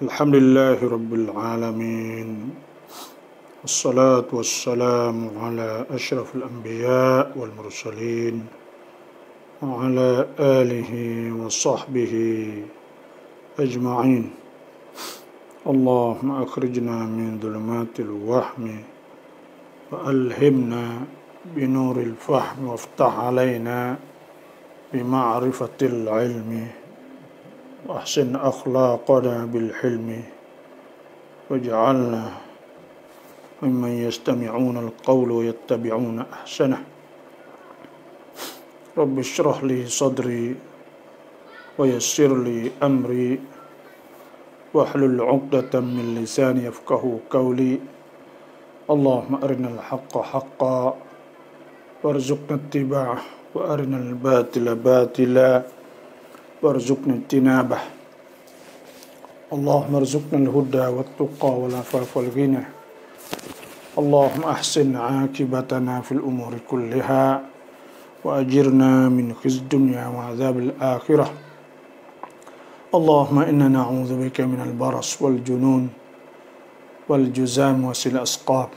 Alhamdulillahi Rabbil Alamin. Wassalatu wassalamu ala ashrafil anbiya wal mursalin wa ala alihi wa sahbihi ajma'in. Allahumma akhrijna min dhulumatil wahmi wa alhimna binuril fahmi waftah alaina bima'rifatil ilmi وأحسن أخلاقنا بالحلم واجعلنا ممن يستمعون القول ويتبعون أحسنه رب اشرح لي صدري ويسر لي أمري واحلل عقدة من لساني يفقه قولي اللهم أرنا الحق حقا وارزقنا اتباعه وأرنا الباطل باطلا وارزقنا اجتنابه اللهم ارزقنا الهدى والتقى والعفاف والغنى اللهم أحسن عاقبتنا في الأمور كلها وأجرنا من خزي الدنيا وعذاب الآخرة اللهم إنا نعوذ بك من البرص والجنون والجذام وسيل الأسقام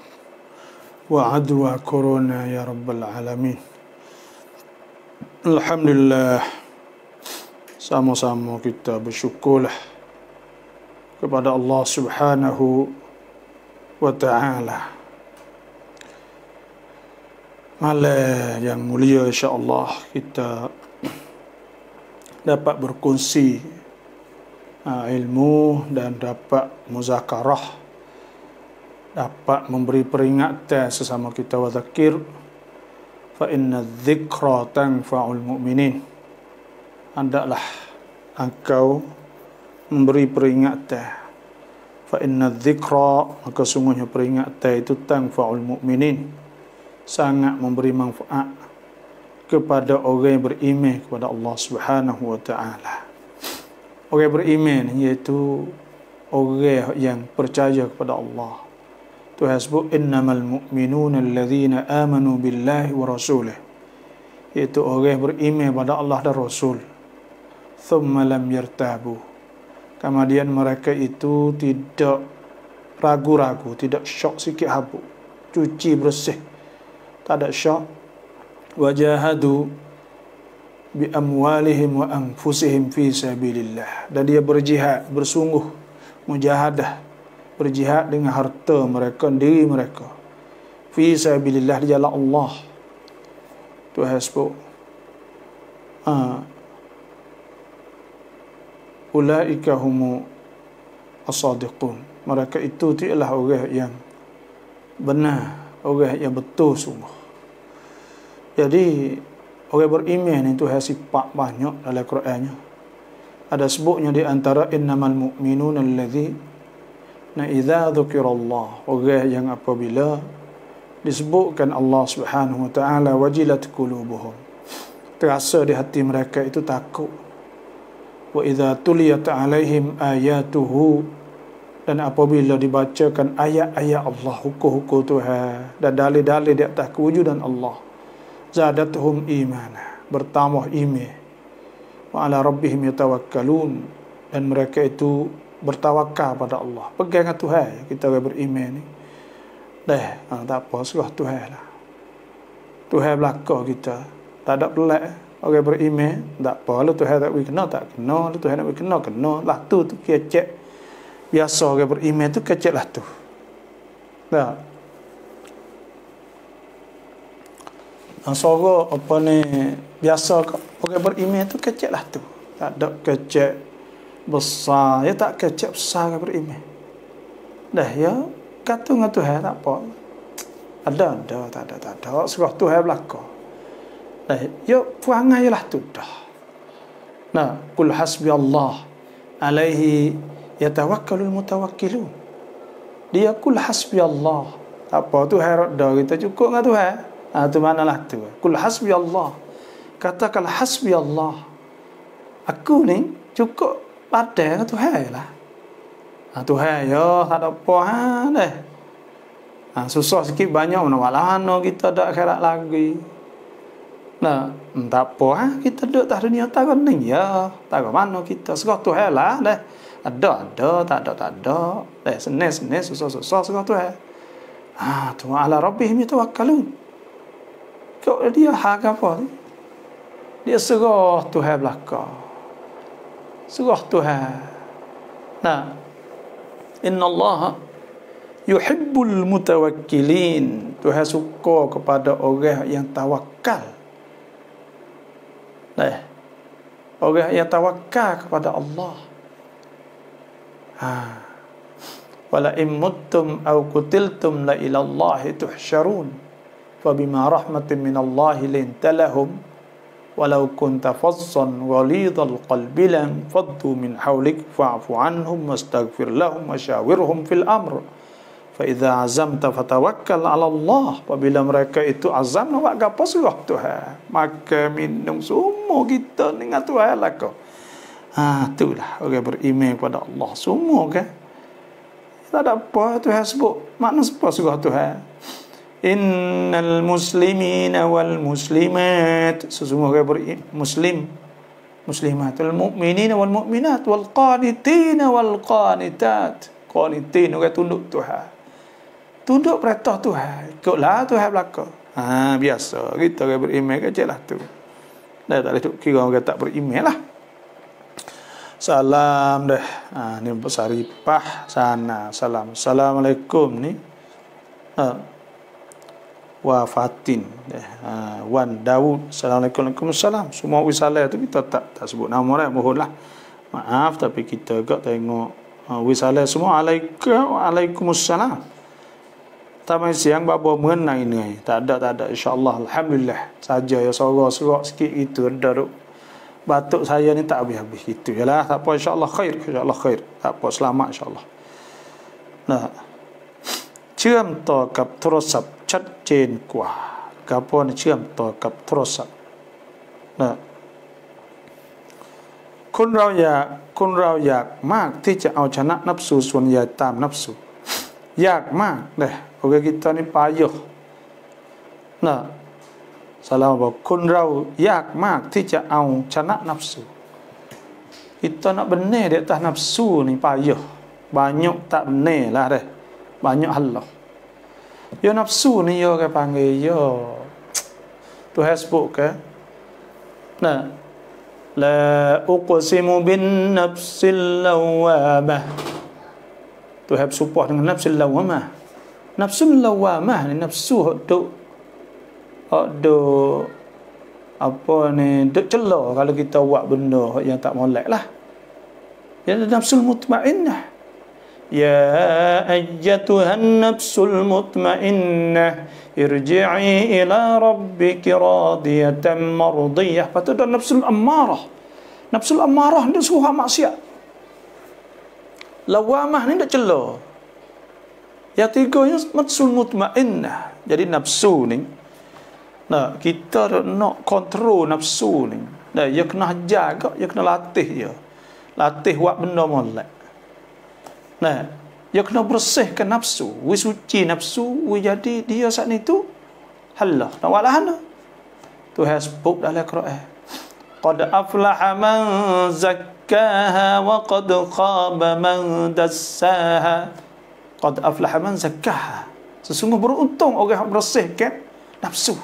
وعدوى كورونا يا رب العالمين. Alhamdulillah, sama-sama kita bersyukurlah kepada Allah Subhanahu wa ta'ala. Malam yang mulia, insya-Allah kita dapat berkongsi ilmu dan dapat muzakarah, dapat memberi peringatan sesama kita, wa dzakir fa inna dzikra tanfa'ul mu'minin. Hendaklah engkau memberi peringatan. Fa inna dzikra, maka sungguhnya peringatan itu tanfa'ul mu'minin, sangat memberi manfaat kepada orang yang beriman kepada Allah Subhanahu wa ta'ala. Orang yang beriman iaitu orang yang percaya kepada Allah. Tuhan sebut innamal mu'minuna alladzina amanu billahi wa rasulih, iaitu orang yang beriman kepada Allah dan Rasul. Thumma lam yartabu, kemudian mereka itu tidak ragu-ragu, tidak syok sikit habuk, cuci bersih, tak ada syok. Wajahadu bi amwalihim wa anfusihim fi sabilillah, dan dia berjihad, bersungguh mujahadah, berjihad dengan harta mereka, diri mereka, fi sabilillah, di jalan Allah. Tuhan sebut ulaika humu as-sadiqun, mereka itu ialah orang yang benar, orang yang betul sungguh. Jadi orang beriman itu ada sifat banyak dalam Qurannya. Ada sebutnya di antara innamal mu'minuna alladzina idza dzukirallah, orang yang apabila disebutkan Allah Subhanahu wa ta'ala wajilat qulubuhum, terasa di hati mereka itu takut. Wa idza tuliyat alaihim ayatuhu, dan apabila dibacakan ayat-ayat Allah, hukum-hukum Tuhan dan dalil-dalil di atas kewujudan Allah, zadatuhum imana, bertambah iman. Wa ala rabbihim yatawakkalun, dan mereka itu bertawakal pada Allah, pegang Tuhan. Kita orang beriman ni tak apa, serah Tuhan lah. Tuhan belakang kita, tak ada pelak. Orang beriman tak apa, lu Tuhan tak boleh kena, tak kena, lu Tuhan nak boleh kena, kena lah. Tu kecek biasa, orang beriman tu kecek lah tu. Tak suara apa ni biasa, orang beriman tu kecek lah tu. Tak ada kecek besar, ya tak kecek besar orang beriman. Ya kata dengan Tuhan tak apa. Ada, tak ada. Serah Tuhan belakang. Ya perangai lah tu dah. Qul hasbi Allah alaihi yatawakkalul mutawakkilun. Dia qul hasbi Allah. Apa tu harap dah kita cukup dengan Tuhan. Tu manalah tu. Qul hasbi Allah. Katakan hasbi Allah. Aku ni cukup pada dengan Tuhan lah. Tuhan ya tak ada apa susah sikit banyak mana kita dak akhirat lagi. Tak apa kita duduk tak dunia tak ni ya. Tak mana kita serah Tuhan lah Ada, tak ada. Senin, susah segala Tuhan. Tu ala rabbihim yatawakkalun. Kau dia hak apa ni? Dia serah Tuhan belaka. Serah Tuhan. Nah, inna Allah yuhibbul mutawakkilin. Tuhan suka kepada orang yang tawakal. Orang yang tawakal kepada Allah. Wala in muttum aw qutiltum la ila Allahi tuhsyarun. Fa bima rahmatin min Allah linta lahum walau kunta fazzan ghalidhal qalbi lam faddu min hawlik fa'fu anhum wastaghfir lahum wasyawirhum fil amr. Fa idza azamta fatawakkal 'ala Allah. Apabila mereka itu azam nak buat apa surah Tuhan, maka minum semua kita dengan Tuhan lah kau. Itulah orang beriman kepada Allah semua kan. Tak ada apa Tuhan sebut. Makna apa surah Tuhan? Innal muslimina wal muslimat. Sesungguhnya orang muslim muslimatul mu'minina wal mu'minat wal qanitina wal qanitat. Qanitin orang tunduk Tuhan. Tunduk perintah Tuhan. Ikutlah Tuhan belaka. Biasa. Kita orang beriman ke je lah tu. Dah tak boleh kira orang tak beriman lah. Salam dah. Ni Saripah sana. Salam. Assalamualaikum ni. Wafatin. Wan Daud. Assalamualaikum. Waalaikumsalam. Semua wisalah tu kita tak sebut nama dah. Mohonlah. Maaf tapi kita agak tengok wisalah semua. Waalaikumsalam. Tamai siang babo mengenai ni. Tak ada insya-Allah. Alhamdulillah. Saja ya sorok sikit itu ada batuk saya ni tak habis-habis gitu yalah. Tak apa insya-Allah khair. Tak apa selamat insya-Allah. Nah. เชื่อมต่อกับโทรศัพท์ชัดเจนกว่ากับพอเชื่อมต่อกับโทรศัพท์นะคนเราอยากมากที่จะเอาชนะนับสูส่วนใหญ่ตามนับสูยากมากเลยorang kita ni payah. Nah, salahบอกคนเรายากมากที่จะเอาชนะนับสู Kita nak benar di atas nafsu ni payah. Banyak tak benar lah dah. Banyak halah. Ya nafsu ni ya orang panggil ya Tuhan sebut ke. Nah, la uqsimu bin nafsil lawamah. Tuhan bersumpah dengan nafsil lawamah. Nafsul lawamah ni nafsu duk apa ni duk celah kalau kita buat benda yang tak molek lah. Ya nafsul mutmainnah. Ya ayyatuhan nafsul mutmainnah irji'i ila rabbiki radiyatan mardiyah. Patut ada nafsul ammarah. Nafsul ammarah ni suruh maksiat. Lawamah ni dak celah. Yang tiganya nafsul mutmainnah. Jadi nafsu ni, nah kita nak kontrol nafsu ni. Nah, dia kena jaga, dia kena latih dia. Latih buat benda molek. Nah, dia kena bersihkan nafsu. Wi suci nafsu, wi jadi dia saat ni tu halah. Nak buat lahana. Tuhan sebut dalam Al-Quran. Qad aflaha man zakkaha wa qad khaba man dassaha. Qad aflaha man zakkaha. Sesungguh beruntung orang yang bersihkan nafsu.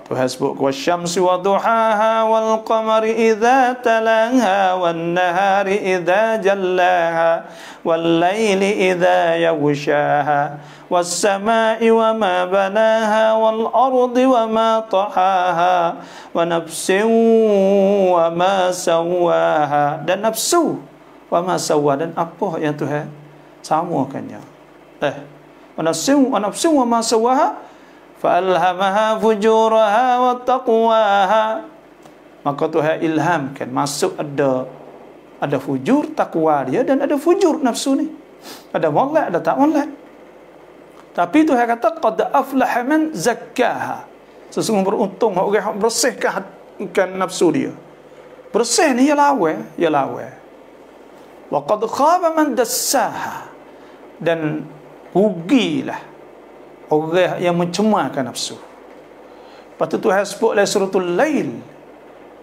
Tuhan sebut wasyamsi wa duhaha wal qamari idza talaha wan nahari idza jallaha wal laili idza yaghshaha was samai wa ma banaha wal ardi wa ma tahaha wa nafsin wa ma sawaha. Dan nafsu wa ma sawa, dan apa yang Tuhan samakannya. Wa nafsin wa ma sawaha fa'alhamaha fujuraha wa taqwaha. Maka Tuhan ilhamkan masuk ada fujur takwa dia dan ada fujur nafsu ni. Ada molek, ada tak molek. Tapi Tuhan kata qad aflaha man zakkaha. Sesungguhnya beruntung orang yang bersihkan nafsu dia. Bersih ni ya lawa. Wa qad khaba man dassaha. Dan rugilah orang yang mencemarkan nafsu. Lepas tu Tuhan sebut dalam suratul Lail,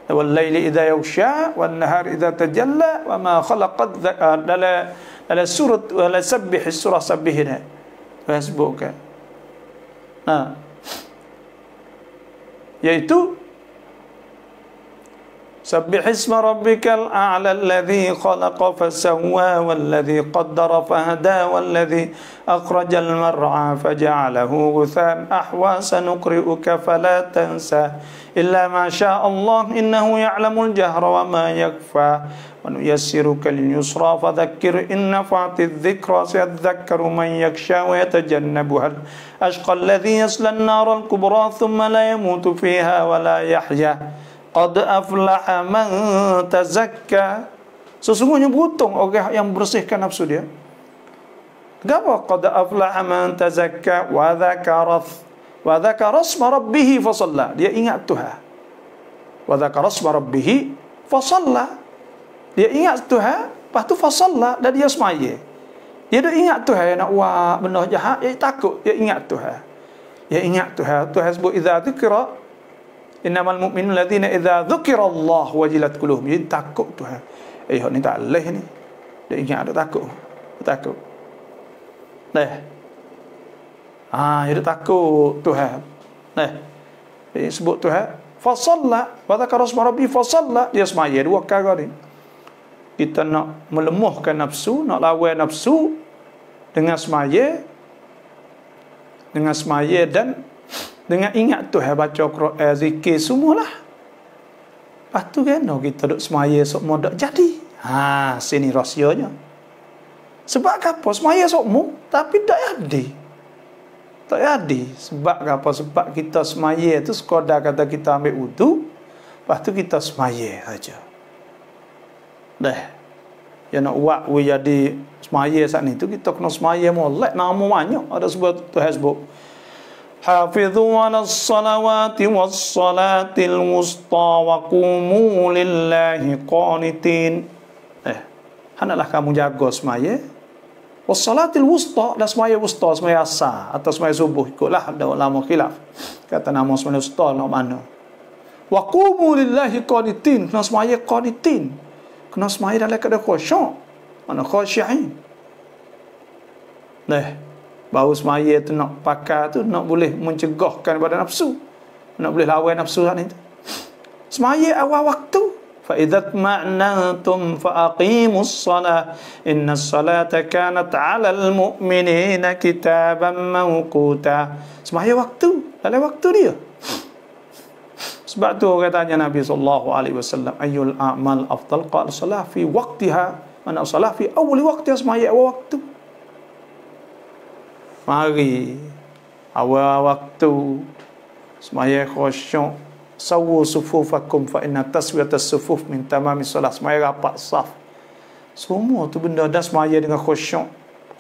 wal laili idza yaghsha wan nahari idza tajalla wa ma khalaqad dalam surat wala sabbih surah sabbihna Facebook yaitu sabbih isma rabbikal a'la alladhi khalaqa fasawwa walladhi qaddara fahada walladhi akhrajal mar'a faja'alahu ghuthan ahwa sanuqri'uka fala tansa illa ma syaa Allah innahu ya'lamul jahra wa ma yakhfa wa nuyassiruka lil yusra fadhakkir in nafa'ati dhikra sayadhakkaru man yakhsha wa yatajannabuha ashqa alladhi yasla an-nara al-kubra thumma la yamutu fiha wa la yahya qad aflaha man tazakka. Sesungguhnya beruntung orang yang bersihkan nafsu dia. Kenapa? Qad aflaha man tazakka wa dzakara isma rabbih fa shalla. Dia ingat Tuhan. Wa dzakara isma rabbih fa shalla. Dia ingat Tuhan, lepas tu fa shalla dan dia semaya. Dia dah ingat Tuhan nak buat benda jahat, dia takut, dia ingat Tuhan. Dia ingat Tuhan. Tuhan sebut idza dzikra innamal mu'minun alladzina idza dzukira Allah wajilat qulubuhum. Dia takut Tuhan. Hak ni tak leh ni. Dia ingat ada takut. Takut. Dia takut Tuhan. Dia sebut Tuhan fa shalla wa dzakara isma rabbi fa shalla. Dia semaya dua perkara ni. Kita nak melemahkan nafsu, nak lawan nafsu dengan semaya dan dengan ingat Tuhan, baca Quran, zikir semualah. Lepas tu kan kita duk semaya semua dak jadi. Sini rahsianya. Sebab apa? Semaya semua tapi tak jadi. Tak jadi. Sebab apa? Sebab kita semaya tu sekadar kata kita ambil wudu, lepas tu kita semaya saja. Ya nak buat jadi semaya saat ni tu kita kena semaya molek nama banyak. Ada sebab Tuhan sebut hafizu 'alas salawati was salatil wusta wa qumu lillahi qanitin. Hendaklah kamu jaga semaya was salatil wusta, dan semaya wusta, semaya asar atau semaya subuh, ikutlah ada ulama khilaf kata nama semaya wusta nak mana. Wa qumu lillahi qanitin, kena semaya qanitin, kena semaya dalam keadaan khusyuk, mana khusyain. Baru semaya tu nak pakai tu, nak boleh mencegahkan pada nafsu, nak boleh lawan nafsu ni tu. Semaya awal waktu. Fa idza ma'natum fa aqimus salah innas salata kanat 'alal mu'minina kitaban mawquta. Semaya waktu, dalam waktu dia. Sebab tu orang tanya Nabi sallallahu alaihi wasallam, ayyul a'mal afdal? Qala salah fi waqtiha, mana salah fi awal waqtiha, semaya awal waktu. Mari awal waktu semaya khusyuk, sawu sufufakum fa inna taswiyatas sufuf min tamami solat. Semaya rapat saf. Semua tu benda dah semaya dengan khusyuk.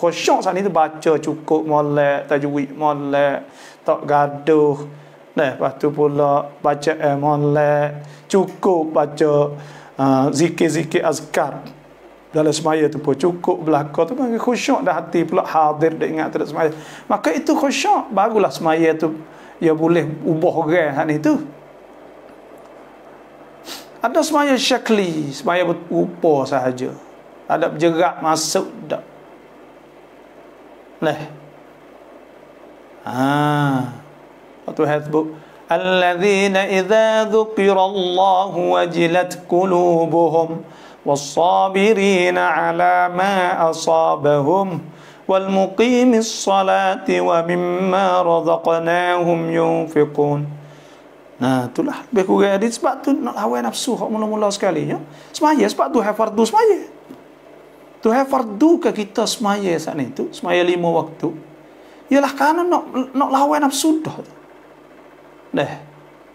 Khusyuk saat ni tu baca cukup molek, tajwid molek, tak gaduh. Lepas tu pula baca molek, cukup baca zikir-zikir azkar dalam semaya tu pun cukup belaka tu, bagi khusyuk dah, hati pula hadir, dia ingat terhadap semaya. Maka itu khusyuk, barulah semaya tu ia boleh ubah orang hak ni tu. Ada semaya syakli, semaya berupa sahaja, ada bergerak masuk tak. Tuhan sebut alladzina idza dzukirallahu wajilat qulubuhum was-sabirina 'ala ma asabahum wal muqimis salati wa mimma razaqnahum yunfiqun. Itulah lebih kurang hadis. Sebab tu nak lawan nafsu hak mula-mula sekali ya. Semaya sebab tu fardu semaya. Tuhan fardu ke kita semaya saat ni tu, semaya 5 waktu. Ialah kerana nak lawan nafsu dah.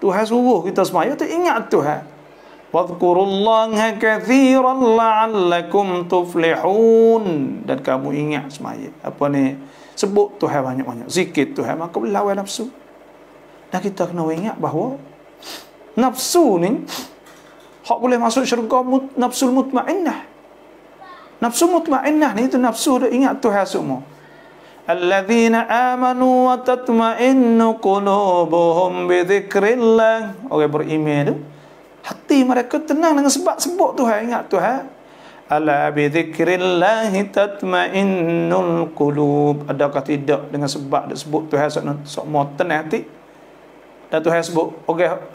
Tuhan suruh kita semaya tu ingat Tuhan. Wadhkurullaha katsiran la'allakum tuflihun. Dan kamu ingat semaya. Apa ni? Sebut Tuhan banyak-banyak. Zikir Tuhan, maka boleh lawan nafsu. Dan kita kena ingat bahawa nafsu ni hak boleh masuk syurga nafsul mutmainnah. Nafsu mutmainnah ni itu nafsu dah ingat Tuhan semua. Alladzina amanu wa tatma'innu qulubuhum bi dzikrillah. Orang beriman tu hati mereka tenang dengan sebab sebut Tuhan, ingat Tuhan. Ala bi dzikrillahi tatmainnul qulub. Adakah tidak dengan sebab dia sebut Tuhan sok mau tenang hati. Dan Tuhan sebut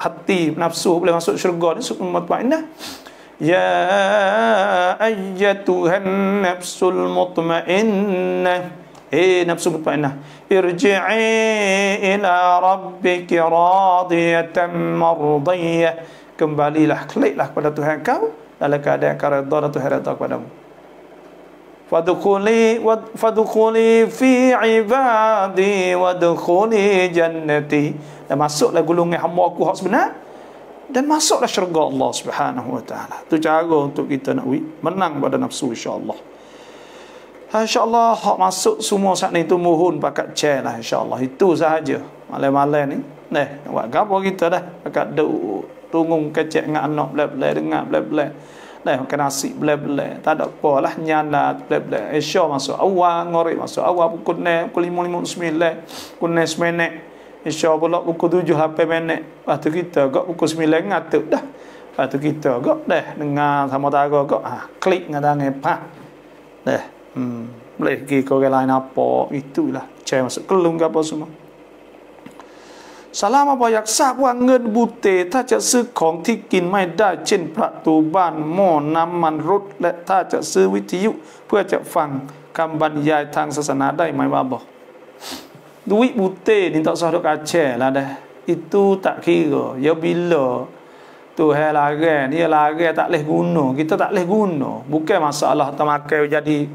hati nafsu boleh masuk syurga ni sebut mutmainnah. Ya ayyatuhan nafsul mutmainnah, nafsu mutmainnah, irji'i ila rabbiki radiyatan mardiyah. Kembalilah, kliklah kepada Tuhan kau dalam keadaan kau redha dan Tuhan redha kepadamu. Fadkhuli fi ibadi wadkhuli jannati. Dan masuklah golongan hamba aku hak sebenar dan masuklah syurga Allah Subhanahu wa taala. Itu cara untuk kita nak menang pada nafsu, insya-Allah. Insya-Allah hak masuk semua saat ni tu mohon pakat chair lah, insya-Allah. Itu sahaja. Malam-malam ni buat gapo kita dah pakat duk tunggung kecek dengan anak belai-belai dengar belai-belai. Makan nasi belai-belai. Tak ada apalah nyala belai-belai. Isya masuk awal, ngorek masuk awal pukul 5:59, pukul 9 minit. Isya pula pukul 7:08 minit. Lepas tu kita gak pukul 9 ngatuk dah. Lepas tu kita gak dah dengar sama tara gak klik dengan tangan pak. Dah. Boleh pergi ke orang lain apa itulah. Cai masuk kelung ke apa semua. สลามบอกอยากทราบว่าเงินบูเตถ้าจะซื้อของที่กินไม่ได้เช่นประตูบ้านหม้อน้ำมันรถและถ้าจะซื้อวิทยุเพื่อจะฟังคำบรรยายทางศาสนาได้ไหมว่าบอก duit butir ni tak sah duk kacau lah dah. Itu tak kira. Ya bila Tuhan larang, dia larang tak boleh guna. Kita tak boleh guna. Bukan masalah termakai jadi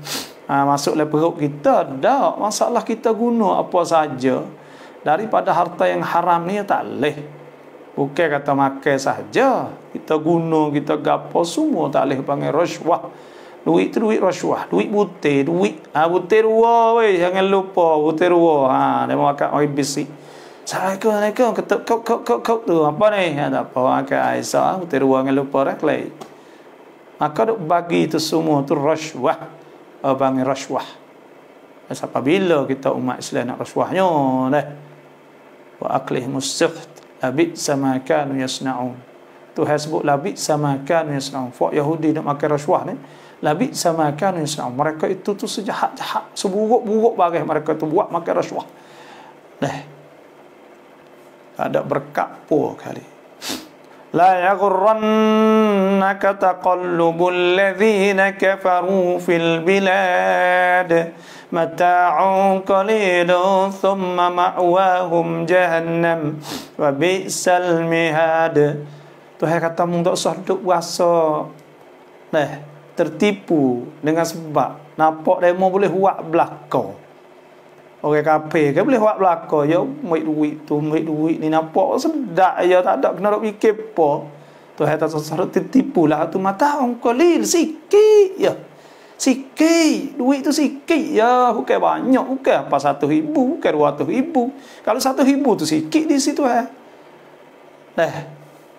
masuk dalam perut kita. Tak. Masalah kita guna apa saja. Daripada harta yang haram ni tak boleh. Bukan kata makai saja. Kita guna, kita gapo semua tak boleh panggil rasuah. Duit tu duit rasuah, duit butir, butir dua weh, jangan lupa butir dua. Dia mau makan iblis. Assalamualaikum, ketuk kau tu apa ni? Tak apa, makan Aisyah, butir dua jangan lupa dah klay. Maka duk bagi itu semua tu rasuah. Panggil rasuah. Sampai bila kita umat Islam nak rasuahnya dah. Wa aqlihimus suht, labi sama kanu yasna'un. Tuhan sebut labi sama kanu yasna'un. Fak Yahudi nak makan rasuah ni. Labi sama kan mereka itu tu sejahat-jahat, seburuk-buruk bagai mereka tu buat makan rasuah. Ada berkat pun kali. La yaghurrannaka taqallubul ladzina kafaru fil bilad mata'un qalilun thumma ma'wahum jahannam wa bi'sal mihad. Tuhan kata mung tak usah duk puasa. Tertipu dengan sebab nampak demo boleh buat belakang. Orang kafir ke boleh buat belakang. Ya, ambil duit ni nampak sedap ya, tak ada kena fikir apa. Tuhan tak sesat tertipu lah tu mata orang qalil sikit ya. Sikit, duit tu sikit ya, bukan banyak, bukan apa 1,000, bukan 200,000. Kalau 1,000 tu sikit di situ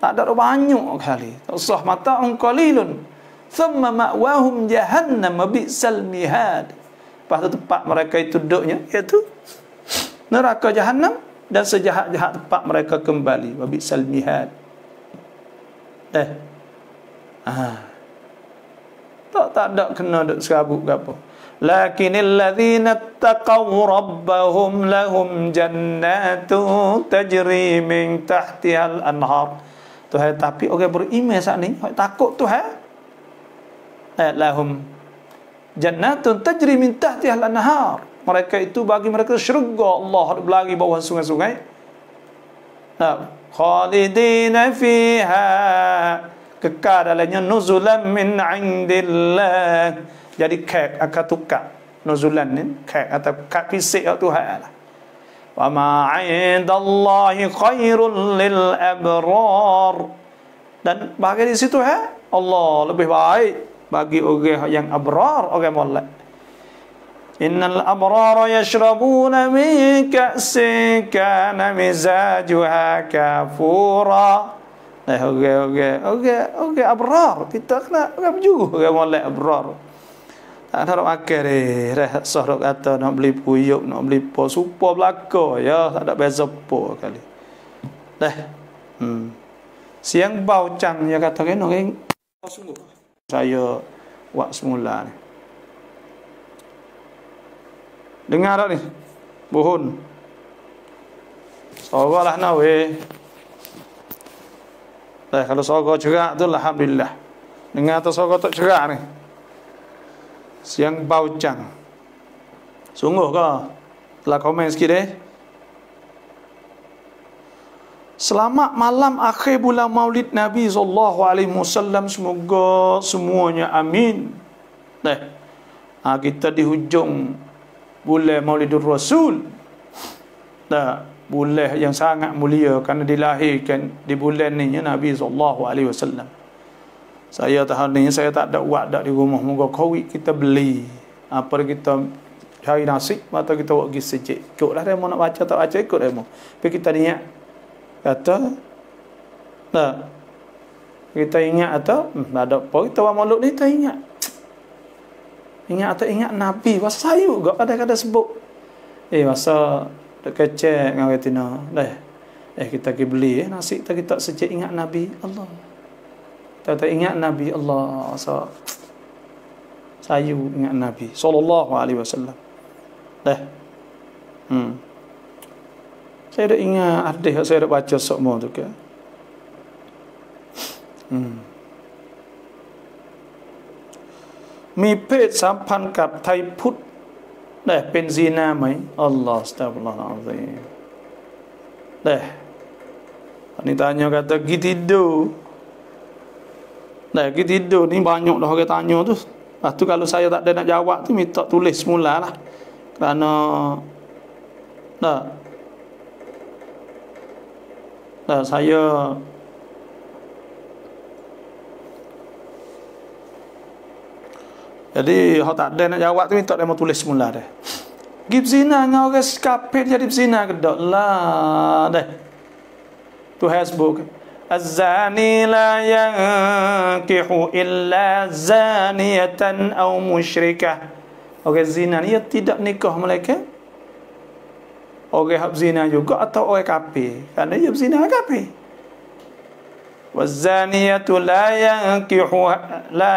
tak ada banyak kali. Tak usah mata orang qalilun. Thumma ma'wahum jahannam bi'sal mihad. Lepas tu tempat mereka itu duduknya iaitu neraka jahannam dan sejahat-jahat tempat mereka kembali. Bi'sal mihad. Tak ada kena duk serabut ke apa. Lakinil ladzina taqaw rabbahum lahum jannatun tajri min tahtihal anhar. Tuhan, tapi orang beriman saat ni takut Tuhan. Lahum jannatun tajri min tahtihal anhar. Mereka itu bagi mereka syurga Allah berlari bawah sungai-sungai. Khalidina fiha, kekal dalamnya, nuzulan min indillah. Jadi kek akan tukar nuzulan ni, kek atau kek fisik Tuhan lah. Wa ma 'indallahi khairul lil abrar. Dan bagi di situ Allah lebih baik bagi orang yang abrar, orang molek. Innal abrara yashrabuna min ka'sin kana mizajuha kafura. Orang abrar, kita kena orang berjuru, orang molek abrar. Tak ada makan dah sah kata nak beli puyuk, nak beli po supa belaka ya, tak ada beza apa kali. Siang bau cang dia kata kena sungguh. Saya buat semula ni. Dengar tak ni? Buhun. Soroklah nak weh. Kalau sorok cerak tu alhamdulillah. Dengar tu sorok tak cerak ni. Siang bau cang. Sungguh ke? Telah komen sikit Selamat malam akhir bulan Maulid Nabi SAW. Semoga semuanya amin. Kita di hujung bulan Maulidur Rasul. Bulan yang sangat mulia kerana dilahirkan di bulan ni Nabi SAW. Saya tahun ni saya tak ada buat dak di rumah. Moga Covid kita beli. Apa kita cari nasi atau kita buat pergi sejik. Ikutlah demo nak baca tak baca ikut demo. Tapi kita niat kata kita ingat atau ada apa kita buat maulud ni kita ingat atau ingat Nabi pasal saya juga kadang-kadang sebut masa kecil dengan retina kita pergi beli nasi kita sejik ingat Nabi Allah kita ingat Nabi Allah saya ingat Nabi sallallahu alaihi wasallam saya dah ingat hadis saya dah baca semua tu ke. Mipet sampan kap Thai Put เป็นซีนาไหมอัลลอฮฺ astagfirullahalazim. Ni tanya kata pergi tidur. Pergi tidur ni banyak dah orang tanya tu. Lepas tu kalau saya tak ada nak jawab tu minta tulis semula lah. Kerana saya jadi hak tak ada nak jawab tu minta dia mau tulis semula dah. Gib zina dengan orang kafir jadi zina ke dak lah dah. Tu hasbuk az-zani la yankihu illa zaniyatan aw musyrikah. Orang zina ni tidak nikah mereka. Orang hab zina juga atau orang kafir. Kerana dia berzina kafir. Waz-zaniyatu la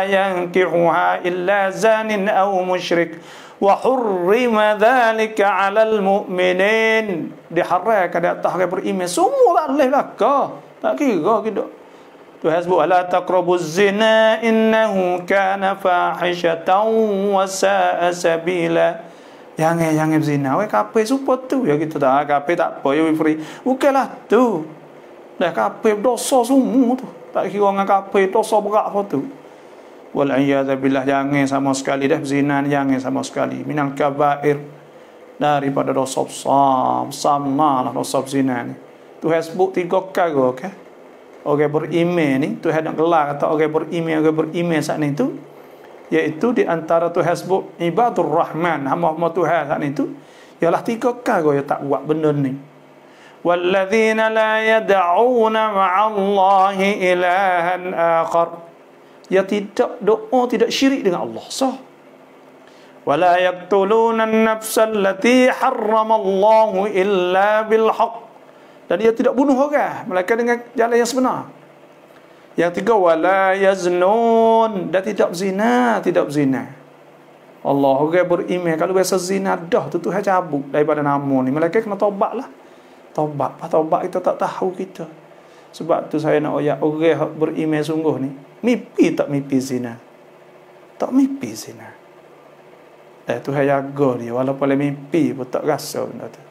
yankihuha illa zanin aw musyrik wa hurrima dhalika 'alal mu'minin. Diharamkan di atas orang beriman semua tak boleh belaka. Tak kira kita. Tu hasbu la taqrabuz zina innahu kana fahishatan wa sa'a sabila. Jangan zina. Weh kafir support tu. Ya kita dah kafir tak apa. Ya free. Bukanlah tu. Dah kafir dosa semua tu. Tak kira dengan kafir dosa berat apa tu. Wal'iyadzabillah. Jangan sama sekali dah zina ni. Jangan sama sekali. Minal kabair. Daripada dosa besar. Sama lah dosa zina ni. Tu hasbuk 3 kali. Okay? Orang beriman ni. Tu nak gelar kata orang beriman saat ni tu. Iaitu di antara tu hasbuk ibadur rahman, hamba-hamba Tuhan saat itu ialah 3 kali yang tak buat benda ni. Walladzina la yad'una ma'allahi ilahan akhar. Ya tidak doa, tidak syirik dengan Allah. Sah. Wala yaqtuluna an-nafsa allati harramallahu illa bil haqq. Dan dia tidak bunuh orang melainkan dengan jalan yang sebenar. Yang 3 wala yaznun, dan tidak berzina. Allah orang beriman kalau biasa zina dah tu Tuhan cabut daripada nama ni. Malaikat kena taubatlah. Taubat kita tak tahu kita. Sebab tu saya nak ayat orang beriman sungguh ni mimpi tak mimpi zina. Tak mimpi zina. Tuhan jaga dia walaupun dia mimpi pun tak rasa benda tu.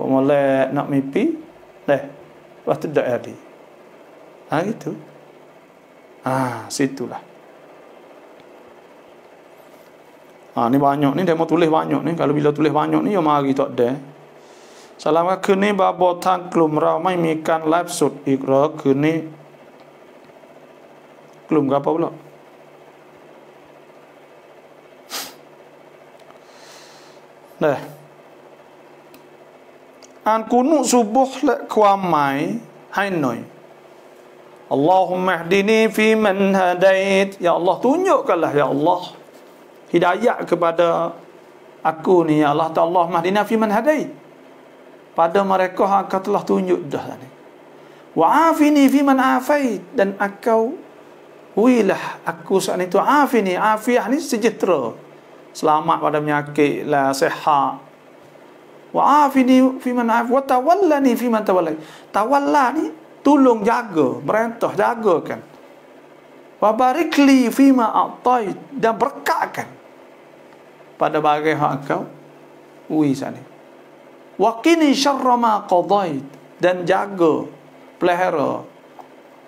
Boleh nak mimpi lepas tu tak jadi. Gitu. Situlah. Ni banyak ni dia mau tulis banyak ni. Kalau bila tulis banyak ni, mari tak ada. Salam ke ni babo tang klum rau mai mi kan live สด อีกเหรอคืนนี้กลุ่มกับapa pulaอ่านกุนุซุบุฮ์และความหมายให้หน่อย Allahumma hdini fi man hadait. Ya Allah, tunjukkanlah ya Allah hidayah kepada aku ni ya Allah. Allahumma hdina fi man hadait. Pada mereka engkau telah tunjuk dah ni. Wa afini fi man afait, dan engkau wilah aku saat itu. Afini, afiah ni sejahtera, selamat pada penyakit lah, sihat. Wa afini fi man af, wa tawallani fi man tawallai. Tawalla ni tolong jaga, merintah jagakan. Wa barikli fi ma a'tait, dan berkatkan pada bagai hak engkau sana. Wa qini syarra ma qadait, dan jaga, pelihara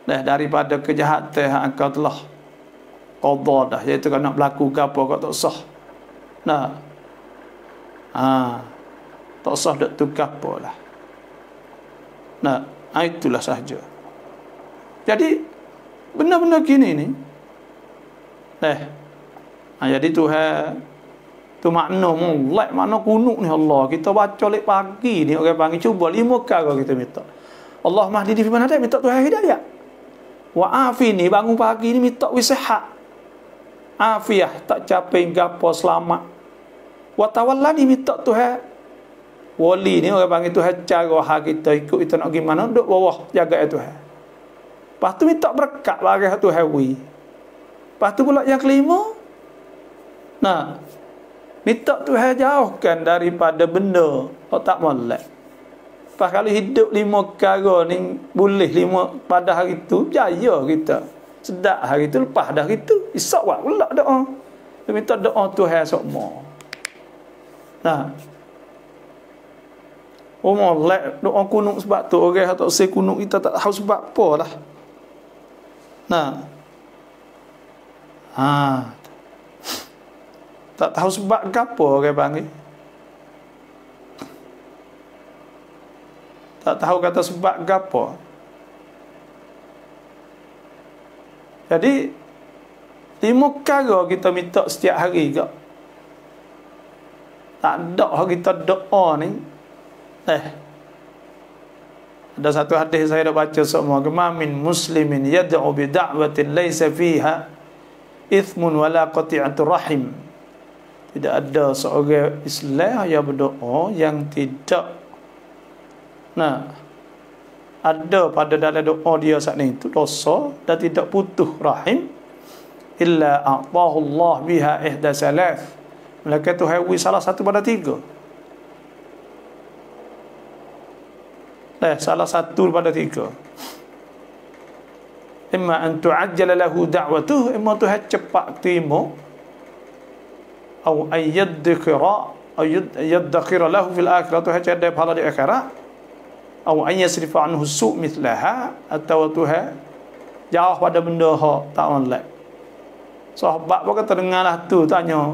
daripada kejahatan yang engkau telah qada dah, iaitu kalau nak berlaku ke apa kau tak sah. Nah. Tak sah dak tu ke apalah. Nah, itulah sahaja. Jadi benar-benar gini ni. Jadi Tuhan tu makna mulai, makna kunut ni Allah. Kita baca lek pagi ni orang panggil, cuba 5 kali kita minta. Allah mahdini fi man hadai, minta Tuhan hidayah. Wa afini, bangun pagi ni minta wisihat. Afiah, tak capai gapo, selamat. Wa tawallani, minta Tuhan wali ni orang panggil Tuhan cara hak kita, ikut kita nak gimana, duduk bawah jaga Tuhan. Lepas tu minta berkat bagi Tuhan wi. Lepas tu pula yang kelima, nah, minta Tuhan jauhkan daripada benda tak molek. Lepas kalau hidup 5 perkara ni boleh 5 pada hari tu, jaya kita. Sedap hari tu, lepas dah hari tu esok buat pula doa. Dia minta doa Tuhan semua. Nah, molek doa kunut sebab tu orang tak say kunut kita tak tahu sebab apa lah. Nah. Tak tahu sebab apa orang panggil. Tak tahu kata sebab apa. Jadi 5 perkara kita minta setiap hari ke. Tak ada kita doa ni. Ada satu hadis saya dah baca semua, gemamin muslimin yad'u bi da'watin laysa fiha ithmun wala qati'atu rahim. Tidak ada seorang Islam yang berdoa yang tidak ada pada dalam doa dia saat ini itu dosa dan tidak putus rahim, illa a'tahu Allah biha ihda salaf, melainkan Tuhan beri salah satu pada 3. Salah satu pada 3. Imma an tu'ajjala lahu da'watuh, imma Tuhan cepat terima, atau ayyadkhira lahu fil akhirah, Tuhan cadai pahala di akhirat, atau ayyasrifa anhu su' mithlaha, atau Tuhan jauh pada benda tak molek. Sahabat pun kata dengarlah tu tanya,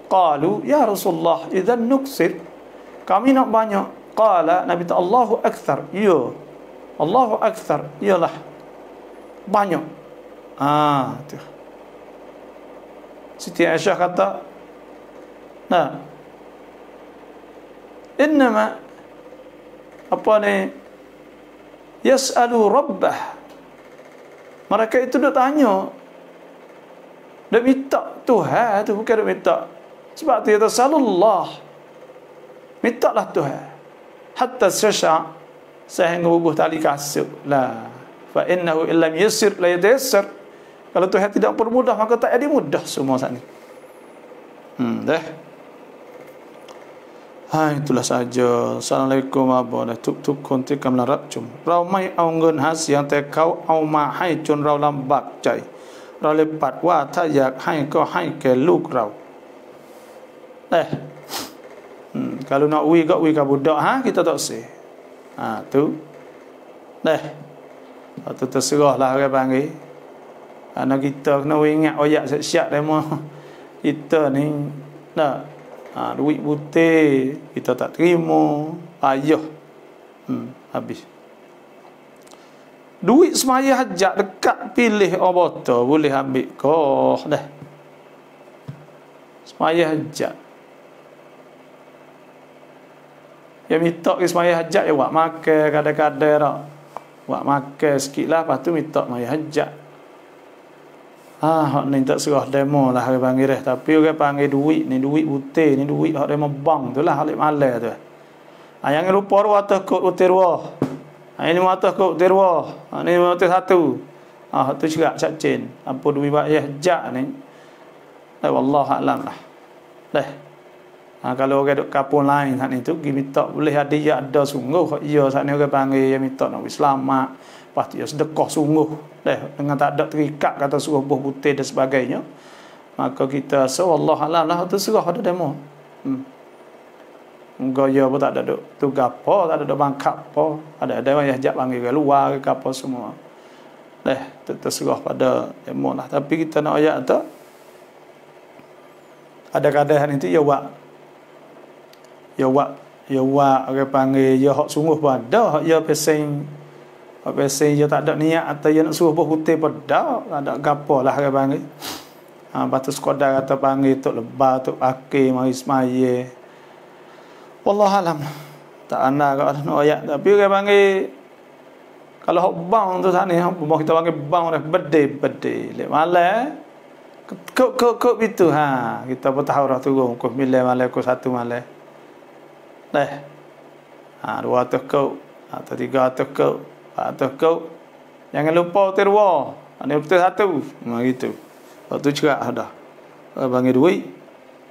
qalu ya Rasulullah idzan nuksir, kami nak banyak. Qala, Nabi ta Allahu akthar, ya Allahu akthar, iyalah banyak. Tu Siti Aisyah kata, innama apa ni, yas'alu rabbah, mereka itu dah tanya, dah minta Tuhan tu, bukan dah minta. Sebab tu kata salullah, mintalah Tuhan, hatta syasha, sehingga bubuh tali kasut lah. Fa innahu illam yasir la yatayassar, kalau Tuhan tidak permudah maka tak ada mudah semua saat ni. Itulah saja. Assalamualaikum warahmatullahi wabarakatuh. Tuk konti kam larap cum rau mai au ngun has yang te kau au ma hai jun rau lambakใจเราเลยปัดว่าถ้าอยากให้ก็ให้แก่ลูกเรา Kalau nak wi ke budak kita tak sih. Tu. Tu terserahlah orang panggil. Anak kita kena ingat oyak siap-siap demo. Kita ni duit putih kita tak terima. Ayah. Habis. Duit semaya hajat dekat pilih obata boleh ambil kau dah. Semaya hajat. Yang minta ke semaya hajat ya buat makan kadang-kadang tak. Buat makan sikit lah, lepas tu minta semaya hajat. Hak ni tak serah demo lah orang panggil dah. Tapi orang panggil duit ni, duit putih ni, duit hak demo bank tu lah, halik malam tu. Yang lupa ruah atas kot putih ruah. Ini mata kau terwa. Ini mata satu. Tu juga cacin. Apa demi bayah jak ni. Wallahu a'lam lah. Kalau orang duk kapung lain saat ni tu pergi minta boleh ada sungguh. Ya saat ni orang panggil yang minta nak selamat. Lepas tu ya sedekah sungguh. Dengan tak ada terikat kata suruh buah putih dan sebagainya. Maka kita wallahu a'lam lah tu serah pada demo. Gaya pun tak ada tugas apa, tak ada bangkap apa. Ada yang ajak panggil ke luar ke apa semua. Terserah pada demo lah. Tapi kita nak ayat tu ada keadaan itu ya wak orang panggil ya hak sungguh pada hak ya pesing ya tak ada niat atau ya nak suruh buah putih pada tak ada gapo lah orang panggil. Lepas tu sekadar kata panggil tok lebar tok pakai mari semaya. Wallahualam. Tak ana kat nak ayat tapi orang panggil kalau hak bang tu sana ni kita panggil bang dah bede lek malam kok itu kita pun tahu dah turun kau milih malam kau satu malam. Dua atas kau atau tiga atas kau, empat atas kau. Jangan lupa terwa. Ini betul satu. Gitu. Waktu juga ada. Bagi duit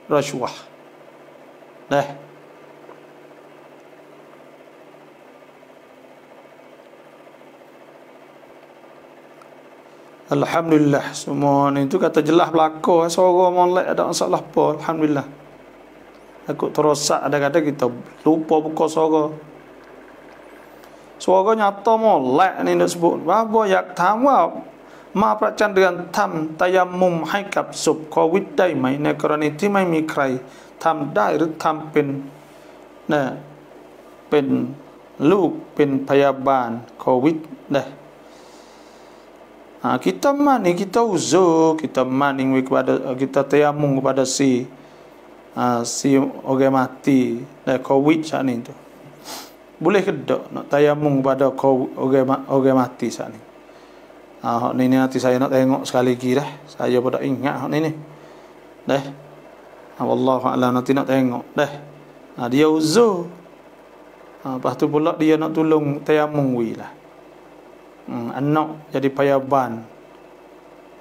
rasuah. Alhamdulillah semua ni tu kata jelas belaka suara molek ada masalah apa alhamdulillah. Aku terosak ada kata kita lupa buka suara. Suara nyata molek ni nak sebut. Babo yak tawa ma pracan dengan tham tayammum haiกับศพโควิดได้ไหมในกรณีที่ไม่มีใครทำได้หรือทำเป็นเป็นลูกเป็นพยาบาลโควิดkita mani kita uzur kita mani kepada kita tayamum kepada si orang mati covid saat ni tu boleh ke tak nak tayamum kepada orang mati saat ni. Hak ni nanti saya nak tengok sekali lagi dah saya pun tak ingat hak ni wallahu a'lam nanti nak tengok dia uzur lepas tu pula dia nak tolong tayamum lah. Anak jadi payaban.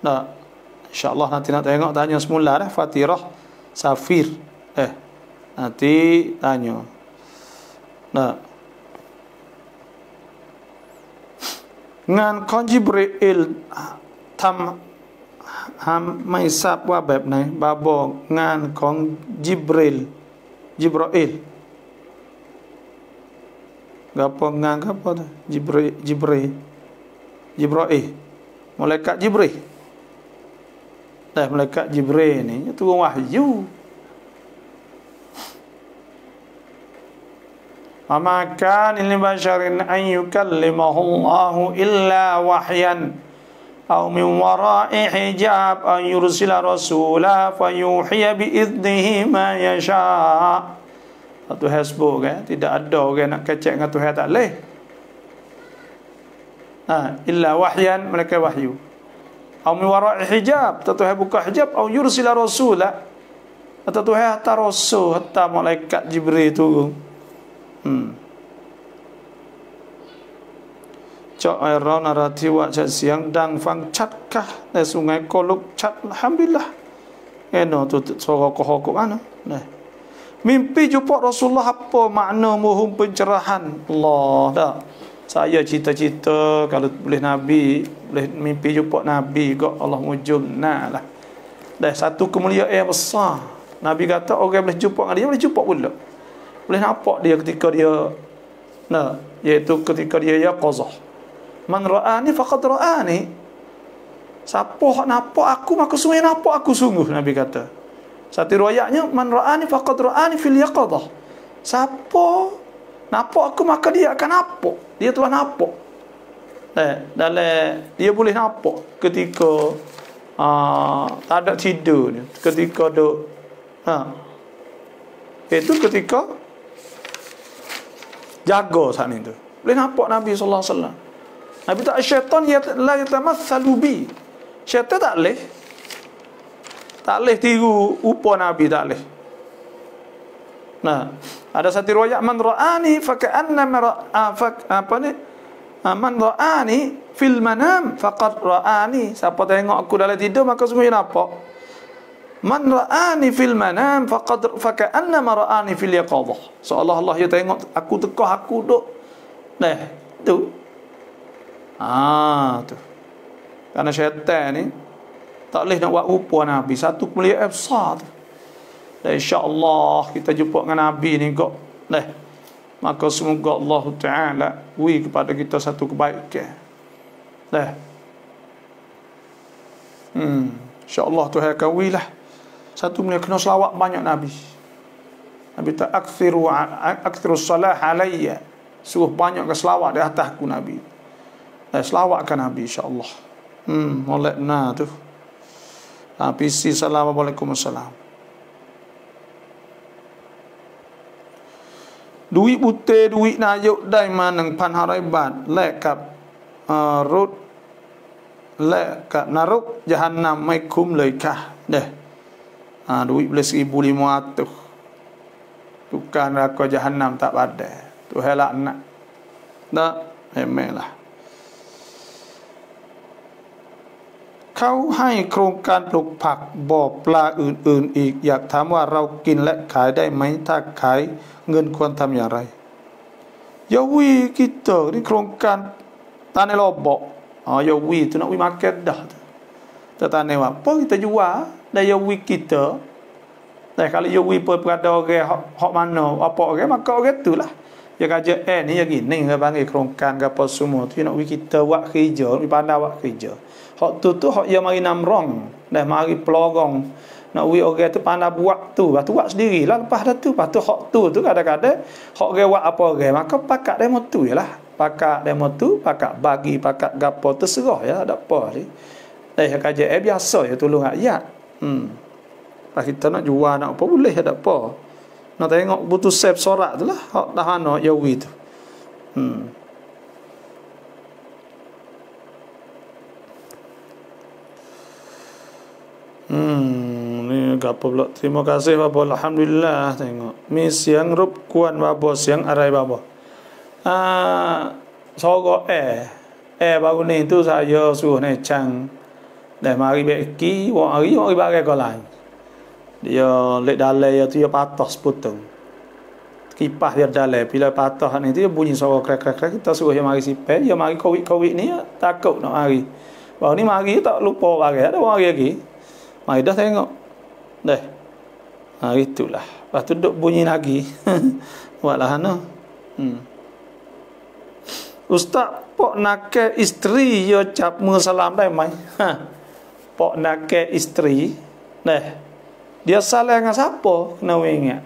InsyaAllah nanti nak tengok tanya semula Fatirah Safir. Nanti tanya. Ngan con Jibril tham mai sab wa bab này babo ngan con Jibril gapo ngan gapo tu Jibril malaikat Jibril. Malaikat Jibril ni turun wahyu. Ama kan lil basharin an yukallimahu Allahu illa wahyan aw min wara'i hijab an yursila rasula fayuhiya bi idnihi ma yasha. Satu hasbuk tidak ada orang nak kecek dengan Tuhan tak leh. Illa wahyan mereka wahyu. Au min wara'i hijab, Tuhan buka hijab au yursila rasula. Atau Tuhan hantar rasul, hantar malaikat Jibril turun. Cak air narati wa cak siang dang fang chat kah dari sungai Koluk chat alhamdulillah. Eno tu suara kohok mana? Mimpi jumpa Rasulullah apa makna mohon pencerahan Allah dah. Saya cita-cita kalau boleh Nabi, boleh mimpi jumpa Nabi kok Allah mujum lah. Dah satu kemuliaan yang besar. Nabi kata orang boleh jumpa dengan dia boleh jumpa pula. Boleh nampak dia ketika dia iaitu ketika dia yaqazah. Man ra'ani faqad ra'ani. Siapa nampak aku maka sungguh nampak aku sungguh Nabi kata. Satu riwayatnya man ra'ani faqad ra'ani fil yaqazah. Siapa nampak aku maka dia akan nampak. Dia telah nampak. Dalam dia boleh nampak ketika tak ada tidur ni, ketika duk itu ketika jaga saat itu. Boleh nampak Nabi sallallahu alaihi wasallam. Nabi tak syaitan la yatamatsalu bi. Syaitan tak leh tiru rupa Nabi tak leh. Ada satu riwayat man ra'ani fa ka'anna apa ni Man ra'ani fil manam faqad ra'ani. Siapa tengok aku dalam tidur maka semuanya nampak. Man ra'ani fil manam faqad faka'annama ra'ani fil yaqadhah. Seolah-olah dia tengok aku tekah aku duk. Tu. Tu. Karena syaitan ni tak boleh nak buat rupa Nabi. Satu kemuliaan besar tu. Dan insya-Allah kita jumpa dengan Nabi ni kok. Maka semoga Allah Ta'ala beri kepada kita satu kebaikan. InsyaAllah Tuhan akan berilah. Satu punya kena selawat banyak Nabi. Nabi tak akthiru salah alayya. Suruh banyak ke selawat di atasku Nabi. Selawatkan Nabi insya-Allah. Molek benar tu. PC Assalamualaikum warahmatullahi. Duit putih, duit nayuk dai manang pan harai bat lek kap rut lek kap naruk jahannam mai kum lei kah duit boleh 1,500 tukang neraka jahannam tak pada tu helak nak dak emelahเขาให้โครงการปลูกผักบ่อปลาอื่นๆอีกอยากถามว่าเรากินและขายได้ไหมถ้าขายเงินควรทำอย่างไรya wi kita ni kerongkan tanah lobok ya wi tu nak wi market dah tu tanah apa kita jual dah ya wi kita kalau ya wi pada orang hak mana apa orang maka orang tu lah ya kerja ni ya gini ke panggil kerongkan ke apa semua tu nak wi kita buat kerja wi pandai buat kerja hak tu hak ya mari namrong dah mari pelorong nak wi orang tu pandai buat tu buat sendirilah lepas dah tu lepas tu hak tu kadang-kadang hak orang buat apa orang maka pakat demo tu yalah pakat demo tu pakat bagi pakat gapo terserah ya tak apa ni kerja biasa ya tolong rakyat pas kita nak jual nak apa boleh tak apa nak tengok butuh save sorak tu lah hak dah ana ya wi tu ni gapo pula terima kasih bapa alhamdulillah tengok mi siang rup kuan bapa siang arai bapa sorok baru ni tu saya suruh necang dah mari beki wang hari bagai kau lain dia lek dalai tu dia patah sepotong kipas dia dalai bila patah ni tu dia bunyi suara krek-krek kita suruh dia mari sipel dia mari kawik ni takut nak mari baru ni mari tak lupa bagai ada mari lagi mari dah tengok itulah lepas tu duduk bunyi lagi buatlah Ustaz pok nakal isteri yo cap salam dai mai pok nakal isteri dia salah dengan siapa kena ingat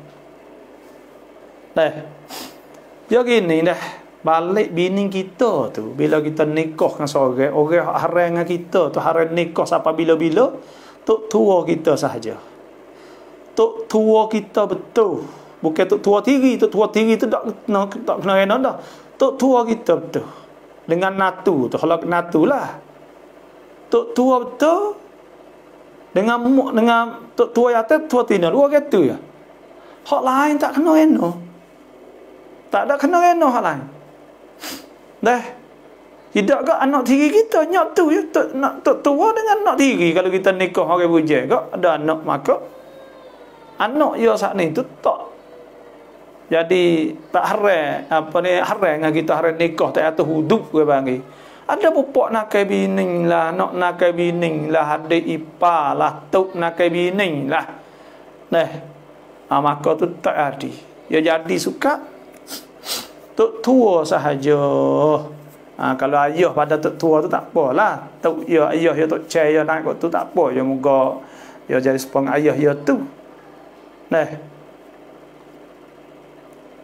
dia gini balik bini kita tu bila kita nikah dengan seorang orang haram dengan kita tu haram nikah sampai bila-bila tok tua kita sahaja tok tua kita betul bukan tok tua tiri tu tak kena dah tok tua kita betul dengan natu tu kalau natu lah tok tua betul dengan tok tua atas tua tina dua gitu ya hak lain tak kena tak ada kena hak lain tidak ke anak tiri kita nyak tu ya nak tok tua dengan anak tiri kalau kita nikah orang bujang ke ada anak maka anak dia saat ni tu tak jadi tak haram dengan kita haram nikah tak atas hudud ke panggil ada pupuk nakai bining lah nak nakai bining lah adik ipar lah tok nakai bining lah maka tu tak ada dia jadi suka tok tua sahaja kalau ayah pada tok tua tu tak apalah tok ayah dia tok cai dia naik tu tak apa dia moga dia jadi sepeng ayah dia tu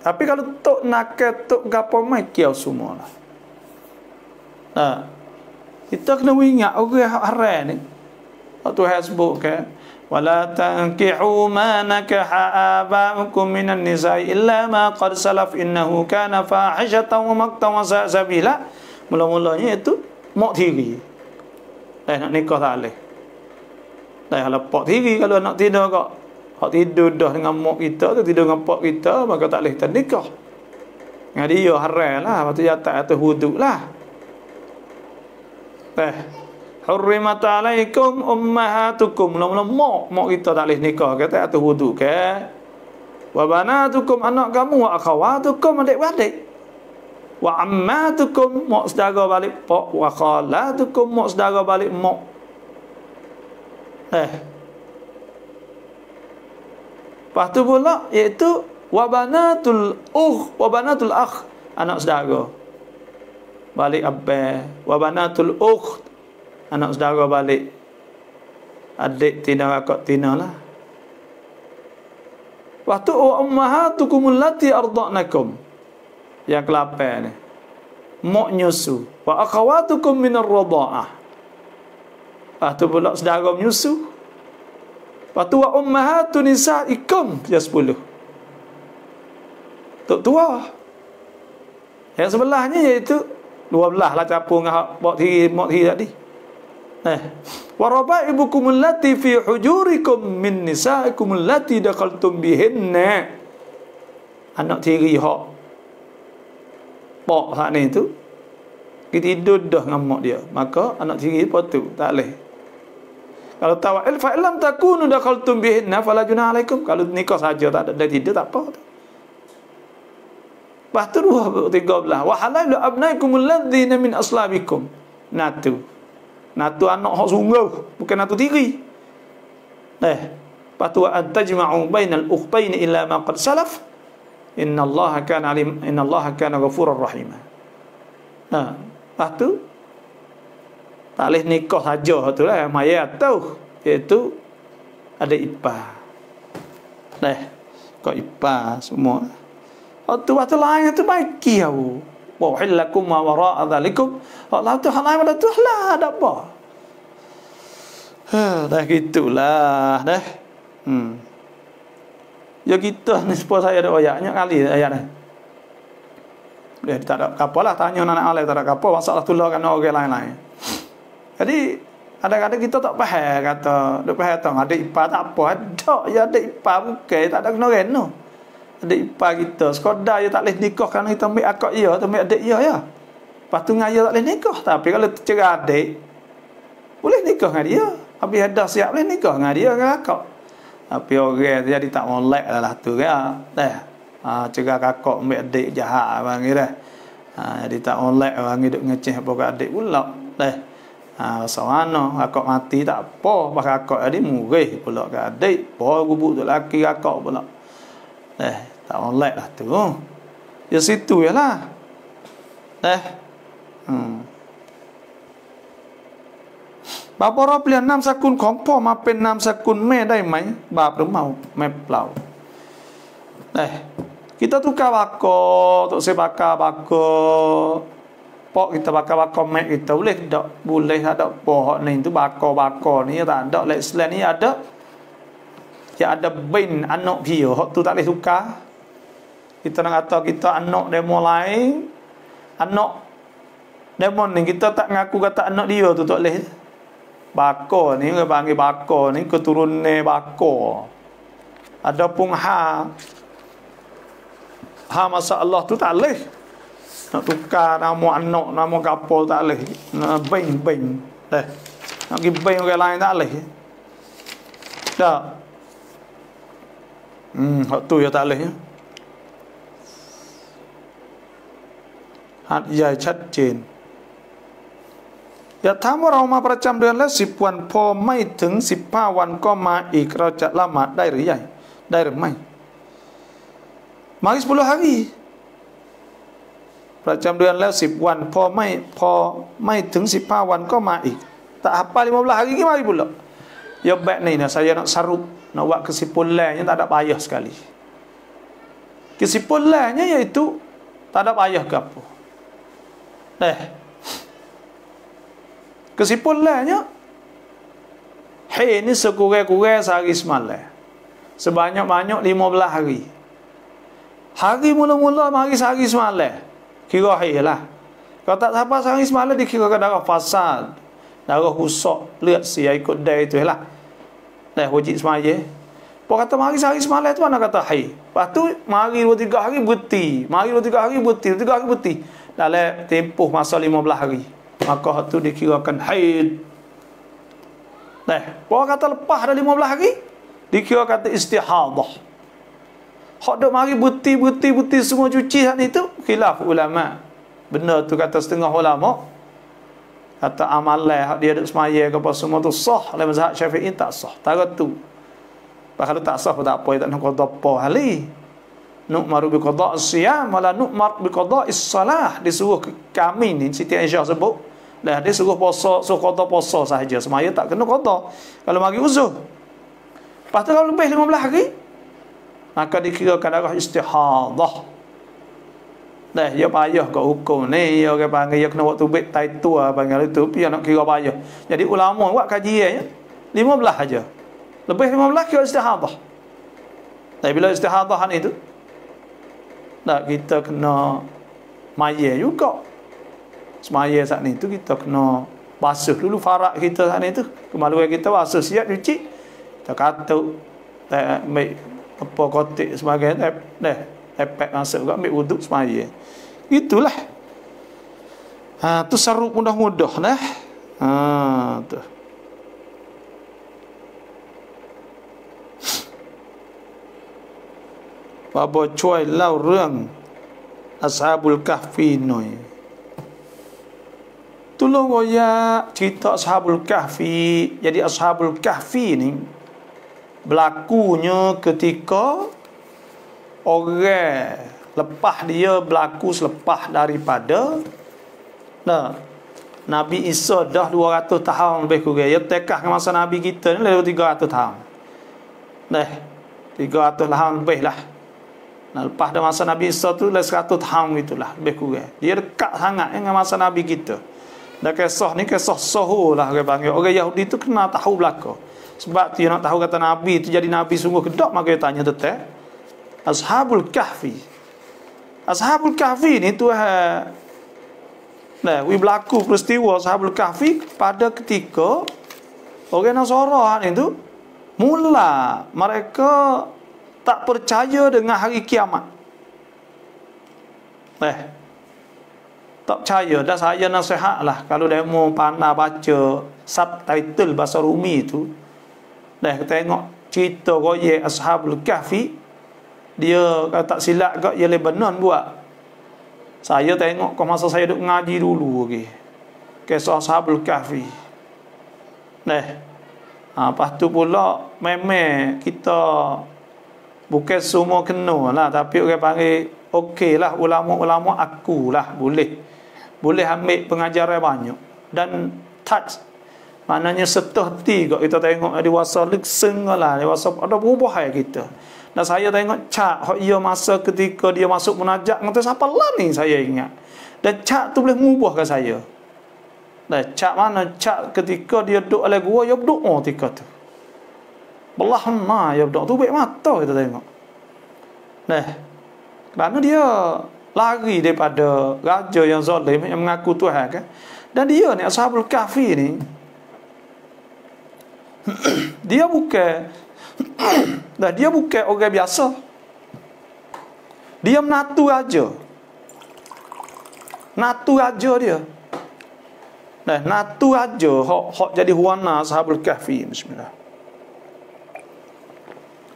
tapi kalau tok nakal tok gapo mai kiau semualah kita kena ingat orang haram ni Tuhan sebut kan wala tankihu ma nakaha aba'ukum minan nisa'i illa ma qad salaf innahu kana fahishatan wa maqtan wa sabila mula-mulanya itu mak tiri nak nikah tak boleh kalau pak tiri kalau nak tidur kok hak tidur dah dengan mak kita tu tidur dengan pak kita maka tak boleh kita nikah dengan dia haram lah lepas tu jatuh atas hudud lah Hurrimat alaikum ummahatukum. Mula-mula mak kita tak boleh nikah kata atas wudu ke. Wa banatukum anak kamu, wa akhawatukum adik-adik. Wa ammatukum mak saudara balik pak, wa khalatukum mak saudara balik mak. Lepas tu pula iaitu wa banatul akh, anak saudara balik abang. Wa banatul ukht, anak saudara balik adik tina kakak tina lah. Waktu wa ummahatukum allati arda'nakum, yang ke-8 ni mak nyusu. Wa akhawatukum minar radha'ah, lepas tu pula saudara menyusu. Lepas tu wa ummahatu nisaikum, yang 10 tok tua. Yang sebelahnya iaitu 12 lah capur dengan mak tiri tadi. Wa rabaibukum allati fi hujurikum min nisaikum allati dakhaltum bihinna, anak tiri hak pak hak ni tu kita tidur dah dengan mak dia, maka anak tiri patut tak boleh. Kalau tawa'il fa illam takunu dakhaltum bihinna fala junah alaikum, kalau nikah saja tak ada tidur tak apa. Lepas tu 13 wa halailu abnaikum alladzina min aslabikum, Natu anak hak sungguh, bukan natu tiri. Lepas tu antajma'u bainal ukhtaini illa ma qad salaf. Innallaha kana ghafurur rahim. Lepas tu tak boleh nikah saja tu lah mayat tu, iaitu ada ipar. Kau ipar semua. Waktu lain tu baiki aku. Wa uhillakum ma wara'a dhalikum. Allah tu halal pada tu lah, ada apa. Dah gitulah dah. Ya kita ni sepuluh saya ada ayatnya kali ayat ni. Dia tak ada apa lah, tanya anak alai tak ada apa, masalah tulah kan orang lain-lain. Jadi kadang-kadang kita tak faham kata, duk faham tang adik ipar tak apa, ada ya adik ipar bukan tak ada kena reno. Adik ipar kita sekadar dia tak boleh nikah kerana kita ambil akak dia atau ambil adik dia ya. Lepas tu ngaya tak boleh nikah, tapi kalau cerai adik boleh nikah dengan dia. Habis ada siap boleh nikah dengan dia dengan akak. Tapi orang jadi tak molek lah tu kan. Cerai kakak ambil adik jahat bang dah. Jadi tak molek orang hidup ngeceh apa kat adik pula. Soano akak mati tak apa, bah akak jadi murih pula kat adik. Apa gubuk tu laki akak pula. Tak molek lah tu. Ya situ jelah. Bapa ro pilihan 6 สกุลของพ่อมาเป็นนามสกุลแม่ได้ไหมบาปหรือไม่เปล่า kita tukar bako untuk sebakar bako pok kita bakar-bakar mek kita boleh tak? Boleh ada pohon ni tu bakar-bakar ni tak ada. Like selain ni ada ya ada bin anak dia hak tu tak boleh tukar. Kita nak kata kita anak demo lain, anak demo ni kita tak ngaku kata anak dia tu tak boleh. Bakar ni orang panggil bakar ni keturunan bakar. Ada pun ha masa Allah tu tak boleh nak tukar nama anak, nama kapal tak boleh. Nak bing nak pergi bing orang lain tak boleh. Tak. Hak tu ya tak boleh ya. หัดใหญ่ชัดเจนอย่าถามว่าเรามาประจำเดือนแล้ว10 วันพอไม่ถึง15 วันก็มาอีกเราจะละหมาดได้หรือใหญ่ได้หรือไม่มาอีก10 hari ประจำเดือนแล้ว10 วันพอไม่ถึง15 วันก็มาอีกtak hafal 15 hari mari pula ya baik ni saya nak sarup nak buat kesimpulannya tak ada payah sekali. Kesimpulannya iaitu tak ada payah ke apa. Kesimpulannya ini sekurang-kurang sehari semalam sebanyak-banyak 15 hari. Hari mula-mula mari sehari semalam kira lah. Kalau tak sampai sehari semalam dikira darah fasad, darah rusak, lihat sia ikut dia itu lah. Wajib semaya. Pok kata mari sehari semalam tu mana kata hai. Lepas tu mari 2-3 hari berhenti. Mari 2-3 hari berhenti, 2-3 hari berhenti. Dalam tempoh masa 15 hari. maka hak tu dikirakan haid. Nah, orang kata lepas dah 15 hari dikira kata istihadah. Hak dok mari buti semua cuci hak ni tu khilaf ulama. Benar tu kata setengah ulama. Kata amalan hak dia duk semaya ke apa semua tu sah, dalam mazhab Syafi'i tak sah. Tara tu. Kalau tak sah tak apa, tak nak qada apa hali. Nu'maru bi qada' as-siyam wala nu'mar bi qada' as-salah. Disuruh kami ni Siti Aisyah sebut, dah dia suruh puasa, suruh qada puasa sahaja. Semaya tak kena qada. Kalau mari uzur. Lepas tu kalau lebih 15 hari maka dikirakan darah istihadah. Dah dia payah kat hukum ni, dia orang panggil dia kena buat tubik tai tua panggil itu, dia nak kira payah. Jadi ulama buat kajian 15 aja. Lebih 15 kira istihadah. Tapi bila istihadah ni tu dah kita kena maya juga. Semaya saat ni tu kita kena basuh dulu farak kita saat ni tu. Kemaluan kita basuh siap cuci. Kita katuk, tak ambil apa kotik sebagainya, dah epek masuk juga ambil wuduk semaya. Itulah. Tu saruk mudah-mudah nah. Tu. Bapa cuai lau reng Ashabul Kahfi noi. Tolong goya cerita Ashabul Kahfi. Jadi Ashabul Kahfi ni berlakunya ketika orang lepas dia berlaku selepas daripada Nabi Isa dah 200 tahun lebih kurang. Dia tekah ke masa Nabi kita ni lebih 300 tahun. 300 tahun lebih lah. Lepas dah masa Nabi Isa tu lebih 100 tahun gitulah lebih kurang. Dia dekat sangat dengan masa Nabi kita. Dan kisah ni kisah sahur lah orang panggil. Orang Yahudi tu kena tahu belaka. Sebab dia nak tahu kata Nabi tu jadi Nabi sungguh ke tak, maka dia tanya tentang Ashabul Kahfi. Ashabul Kahfi ni tu berlaku peristiwa Ashabul Kahfi pada ketika orang Nasara ni tu mula mereka tak percaya dengan hari kiamat. Tak percaya. Dan saya nasihat lah kalau dia mau pandai baca subtitle bahasa Rumi tu, tengok cerita royak Ashabul Kahfi. Dia kalau tak silap kat ia Lebanon buat. Saya tengok ke masa saya duk ngaji dulu lagi. Kisah Ashabul Kahfi. Lepas tu pula memang kita bukan semua kena lah, tapi orang panggil okey lah, ulama-ulama akulah boleh ambil pengajaran banyak dan touch. Maknanya seterti kok kita tengok di WhatsApp lekseng lah, di WhatsApp ada berubah kita. Dan saya tengok cak hak ia masa ketika dia masuk munajat kata siapa lah ni saya ingat. Dan cak tu boleh mengubah ke saya. Dan cak mana cak ketika dia duduk oleh gua dia berdoa ketika tu. Belah mana dia berdoa tu baik mata kita tengok. Kerana dia lari daripada raja yang zalim yang mengaku Tuhan kan. Dan dia ni Ashabul Kahfi ni dia bukan orang biasa. Dia menatu raja. Natu raja dia. Natu raja hak jadi huana Ashabul Kahfi. Bismillah.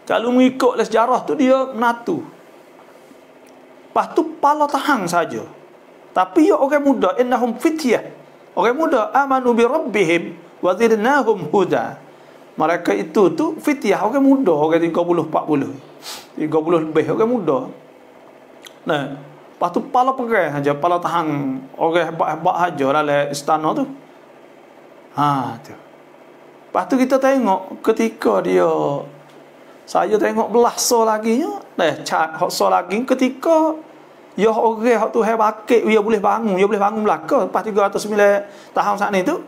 Kalau mengikut sejarah tu dia menatu. Lepas tu pala tahang saja. Tapi ya orang muda, innahum fityah. Orang muda amanu bi rabbihim wa zidnahum huda. Mereka itu tu fityah, orang muda, orang 30 40. 30 lebih orang muda. Lepas tu pala perang saja, pala tahang orang hebat-hebat saja dalam istana tu. Tu. Lepas tu kita tengok ketika dia saya tengok belah so lagi nya, hak so lagi ketika ya orang hak tu bakit dia boleh bangun belaka lepas 309 tahun saat ni tu.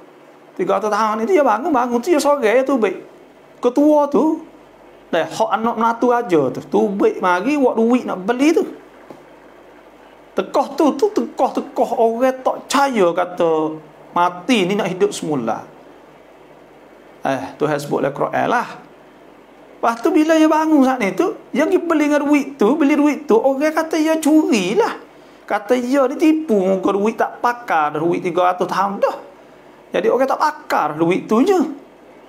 300 tahun ni dia bangun tu dia sore tu baik. Ketua tu hak anak menatu aja tu baik mari buat duit nak beli tu. Tekoh orang tak percaya kata mati ni nak hidup semula. Tuhan sebutlah Quran lah. Lepas tu bila dia bangun saat ni tu, dia pergi beli dengan duit tu, orang kata dia curi lah. Kata ya ni tipu muka duit tak pakar, duit 300 tahun dah. Jadi orang tak pakar duit tu je.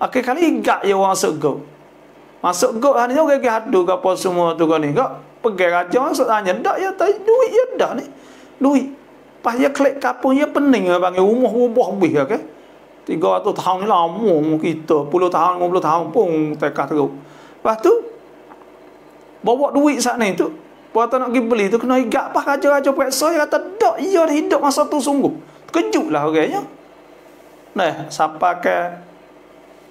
Akhir kali gak ya orang masuk go. Masuk go ni orang gaduh ke apa semua tu kan ni. Gak pergi raja masuk tanya, dak ya duit ya dak ni. Duit. Pas ya klik kapung ya pening ya panggil rumah rubah habis ya ke. 300 tahun ni lama kita, 10 tahun, 50 tahun pun tekah teruk. Lepas tu bawa duit saat ni tu. Puasa nak pergi beli tu kena igak pas raja-raja periksa dia kata dak ia dah hidup masa tu sungguh. Terkejutlah orangnya. Nah, siapa ke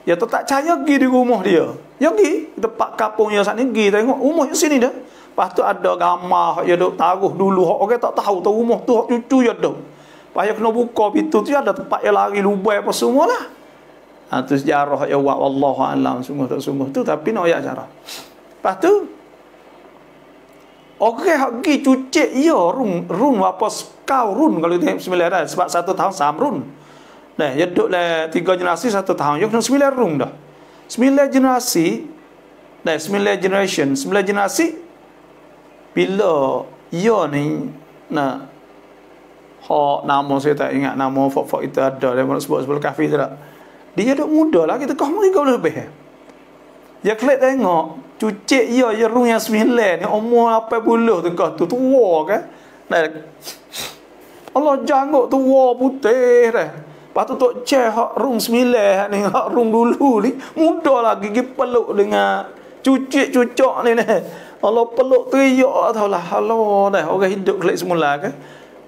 ya tu tak percaya pergi di rumah dia. Ya pergi tempat kapung dia saat ni pergi tengok rumah di sini dah. Lepas tu ada gambar dia duk taruh dulu orang tak tahu tu rumah tu cucu dia duk. Lepas dia kena buka pintu tu ada tempat dia lari lubai apa semualah. Ha tu sejarah ya wallahu alam sungguh tak sungguh tu tapi nak ayat cara. Lepas tu okey hak pergi cucik ya run apa kau run kalau dia 9 dah sebab 1 tahun samrun. Nah, dia duduk lah 3 generasi 1 tahun. Dia kena 9 rung dah. 9 generasi. Nah, 9 generation, 9 generasi bila ia ni nah hak nama saya tak ingat nama fok-fok itu ada dia nak sebut kahfi tu tak. Dia duduk muda lah kita kau mari kau lebih. Dia klik tengok cucik ia rung yang 9 ni umur 80 tu kau tu tua kan. Nah, Allah janggut tua putih dah. Lepas tu tok cek hak room 9 ni, hak room dulu ni muda lagi pergi peluk dengan cucuk ni. Allah peluk teriak taulah. Allah dah orang hidup klik semula kan.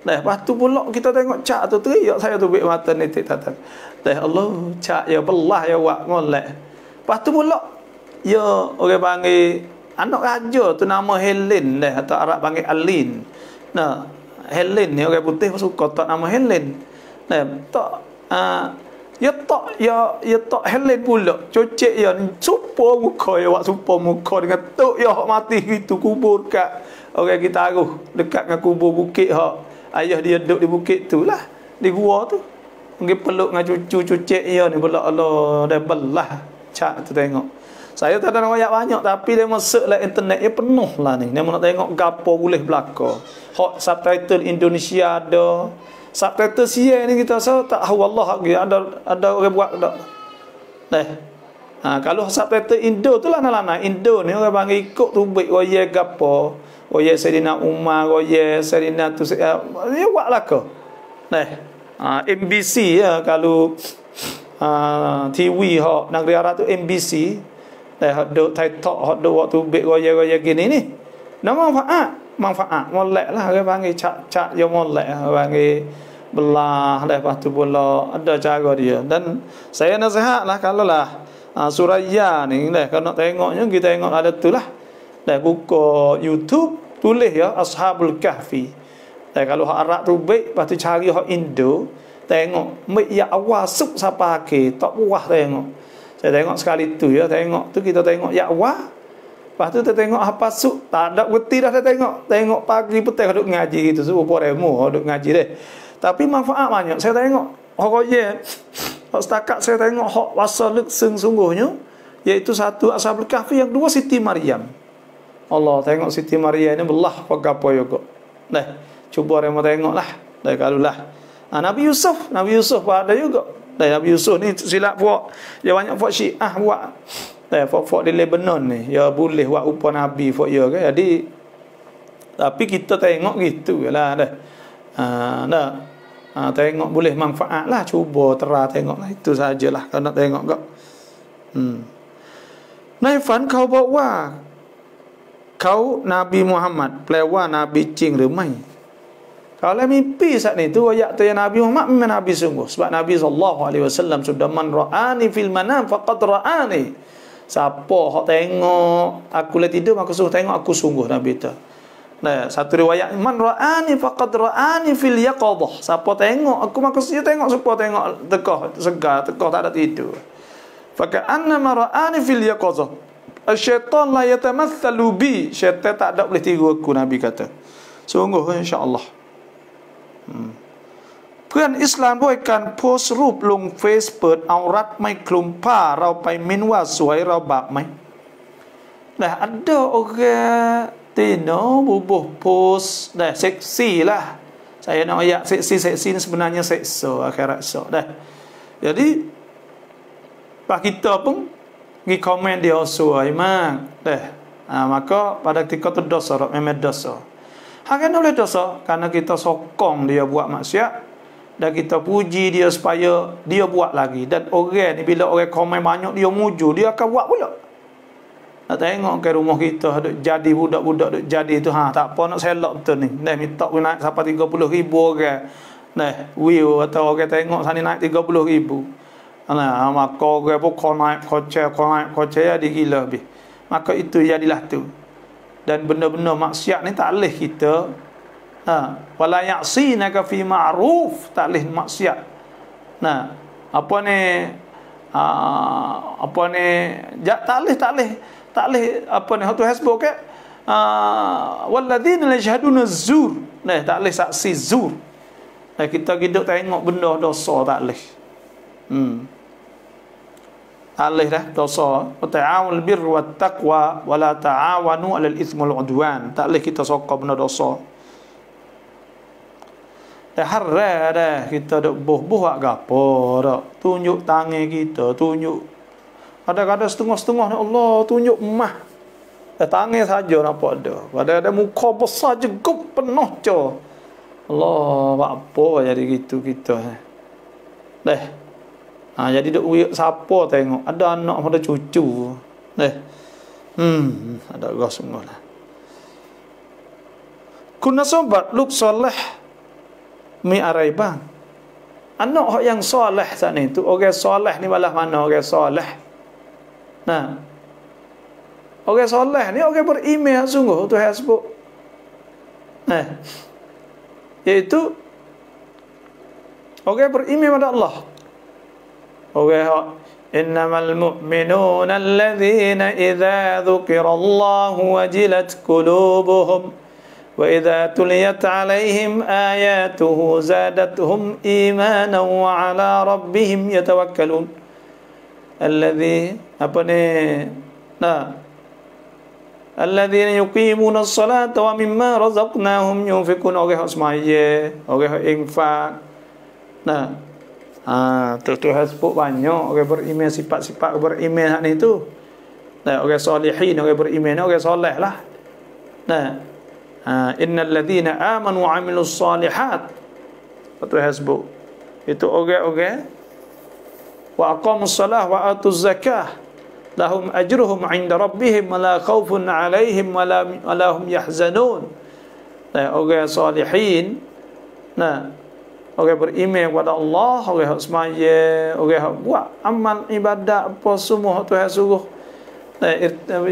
Dah lepas tu pula kita tengok cak tu teriak saya tu bik mata ni tak. Dah Allah cak ya belah ya wak molek. Lepas tu pula ya orang panggil anak raja tu nama Helen dah atau Arab panggil Alin. Nah, Helen ni orang putih suka tak nama Helen. Nah, tak ya tak Helen pula cocek ya supo muka ya wak supo muka dengan tok ya hak mati gitu kubur kat orang kita taruh dekat dengan kubur bukit hak ayah dia duduk di bukit tu lah di gua tu pergi peluk dengan cucu cocek ya ni pula Allah dah belah cak tu tengok. Saya tak ada ayat banyak tapi dia masuk lah internet dia penuh lah ni. Dia nak tengok gapo boleh belaka. Hot subtitle Indonesia ada. Subtitle siang ni kita rasa tak tahu Allah lagi ada orang buat tak. Kalau subtitle Indo tu lah lana Indo ni orang panggil ikut tu baik roye gapo. Roye Saidina Umar, roye Saidina tu dia buat lah ke. MBC ya kalau TV hak negeri Arab tu MBC. Hak duk TikTok hak duk waktu baik roye gini ni. Nama manfaat molek lah orang panggil cak yang molek orang panggil belah lepas tu pula ada cara dia dan saya nasihat lah kalau lah Suraya ni kalau nak tengoknya kita tengok ada tu lah buka YouTube tulis ya Ashabul Kahfi kalau hak Arab tu baik lepas tu cari hak Indo tengok ya awal sub siapa akhir tak puas tengok saya tengok sekali tu ya tengok tu kita tengok ya awal. Lepas tu kita tengok apa suk tak ada beti dah saya tengok pagi petang duduk ngaji gitu subuh remo duduk ngaji deh. Tapi manfaat banyak. Saya tengok hak setakat saya tengok hak wasal lekseng sungguhnya iaitu satu Ashabul Kahfi yang dua Siti Maryam. Allah tengok Siti Maryam ni belah apa juga. Nah, cuba remo tengoklah. Dah kalulah. Nabi Yusuf ada juga. Nabi Yusuf ni silap buat dia banyak buat Syiah buat. Fok di Lebanon ni ya boleh buat upah Nabi fok ya kan. Jadi tapi kita tengok gitu lah dah. Tengok boleh manfaat lah cuba tengok lah itu sajalah kalau nak tengok kau. Naifan kau bawa kau Nabi Muhammad pelewa Nabi Cing remai. Kalau mimpi saat ni tu ayat tu yang Nabi Muhammad memang Nabi sungguh sebab Nabi SAW sudah man ra'ani fil manam faqad ra'ani. Siapa hak tengok aku lah tidur aku suruh tengok aku sungguh Nabi tu. Nah, satu riwayat man ra'ani faqad ra'ani fil yaqadhah. Siapa tengok aku maka dia tengok siapa tengok tekah segar tekah tak ada tidur. Fa ka'anna ra'ani fil yaqadhah. Syaitan la yatamathalu bi. Syaitan tak ada boleh tiru aku Nabi kata. Sungguh insya-Allah. พื่อนอิสลามด้วยการโพสต์รูปลงเฟซเปิดเอารัดไม่คลุมผ้าเราไปเม้นว่าสวยเราบาปไหม Nah ada orang Tino bubuh pus dah seksi lah. Saya nak ayat seksi ni sebenarnya seksa akhirat esok dah. Jadi pak kita pun pergi komen dia usul memang dah. Maka pada ketika tu dosa, memang dosa. Hakan oleh dosa kerana kita sokong dia buat maksiat dan kita puji dia supaya dia buat lagi. Dan orang ni bila orang komen banyak dia muju, dia akan buat pula. Nak tengok ke rumah kita duk jadi budak-budak duk jadi tu tak apa nak selok betul ni. Dah minta naik sampai 30,000 orang. Nah, view atau orang tengok sana naik 30,000. Nah, maka orang pun kau naik kocek dia gila habis. Maka itu jadilah tu. Dan benda-benda maksiat ni tak boleh kita wala ya'sinaka fi ma'ruf, tak boleh maksiat. Nah, apa ni tak boleh apa ni tu hasbuk ke walladzina yashhaduna az-zur. Nah, tak boleh saksi zur. Nah, kita hidup tengok benda dosa tak boleh. Tak boleh dah dosa. Wa ta'awul birri wat taqwa wa la ta'awanu 'alal itsmi wal 'udwan. Tak boleh kita sokong benda dosa. Dah haram dah kita duk buh-buh gapo dak. Tunjuk tangan kita, tunjuk kadang-kadang setengah-setengah ni Allah tunjuk emah. Tangan saja nampak ada. Ada muka besar jegup penuh je. Allah, apa jadi gitu kita. Dah. Jadi duk siapa tengok. Ada anak ada cucu. Dah. Ada gas semualah. Kunna sobat luk soleh mi araibang. Anak yang soleh sana itu, orang soleh ni balah mana orang soleh? Nah, orang soleh ni orang beriman sungguh Tuhan sebut. Nah, iaitu orang beriman pada Allah. Orang innamal mu'minuna alladhina idza dzukirallahu wajilat qulubuhum wa idza tuliyat alaihim ayatuhu zadatuhum imanan wa ala rabbihim yatawakkalun. Alladhi apa ni? Nah, alladzina yuqimuna as-salata wa mimma razaqnahum yunfiqun. Orang semaya, orang infak. Nah, tu sebut banyak orang beriman, sifat-sifat beriman ni tu. Nah, orang salihin, orang beriman, orang soleh lah. Nah, innal ladzina amanu wa 'amilus salihat. Tu sebut. Itu orang-orang wa aqamus salah wa atuz zakah lahum ajruhum 'inda rabbihim wa la khaufun 'alaihim wa la hum yahzanun. Nah, orang salihin, nah, orang beriman kepada Allah, orang semaya, orang buat amal ibadat apa semua Tuhan suruh. Nah,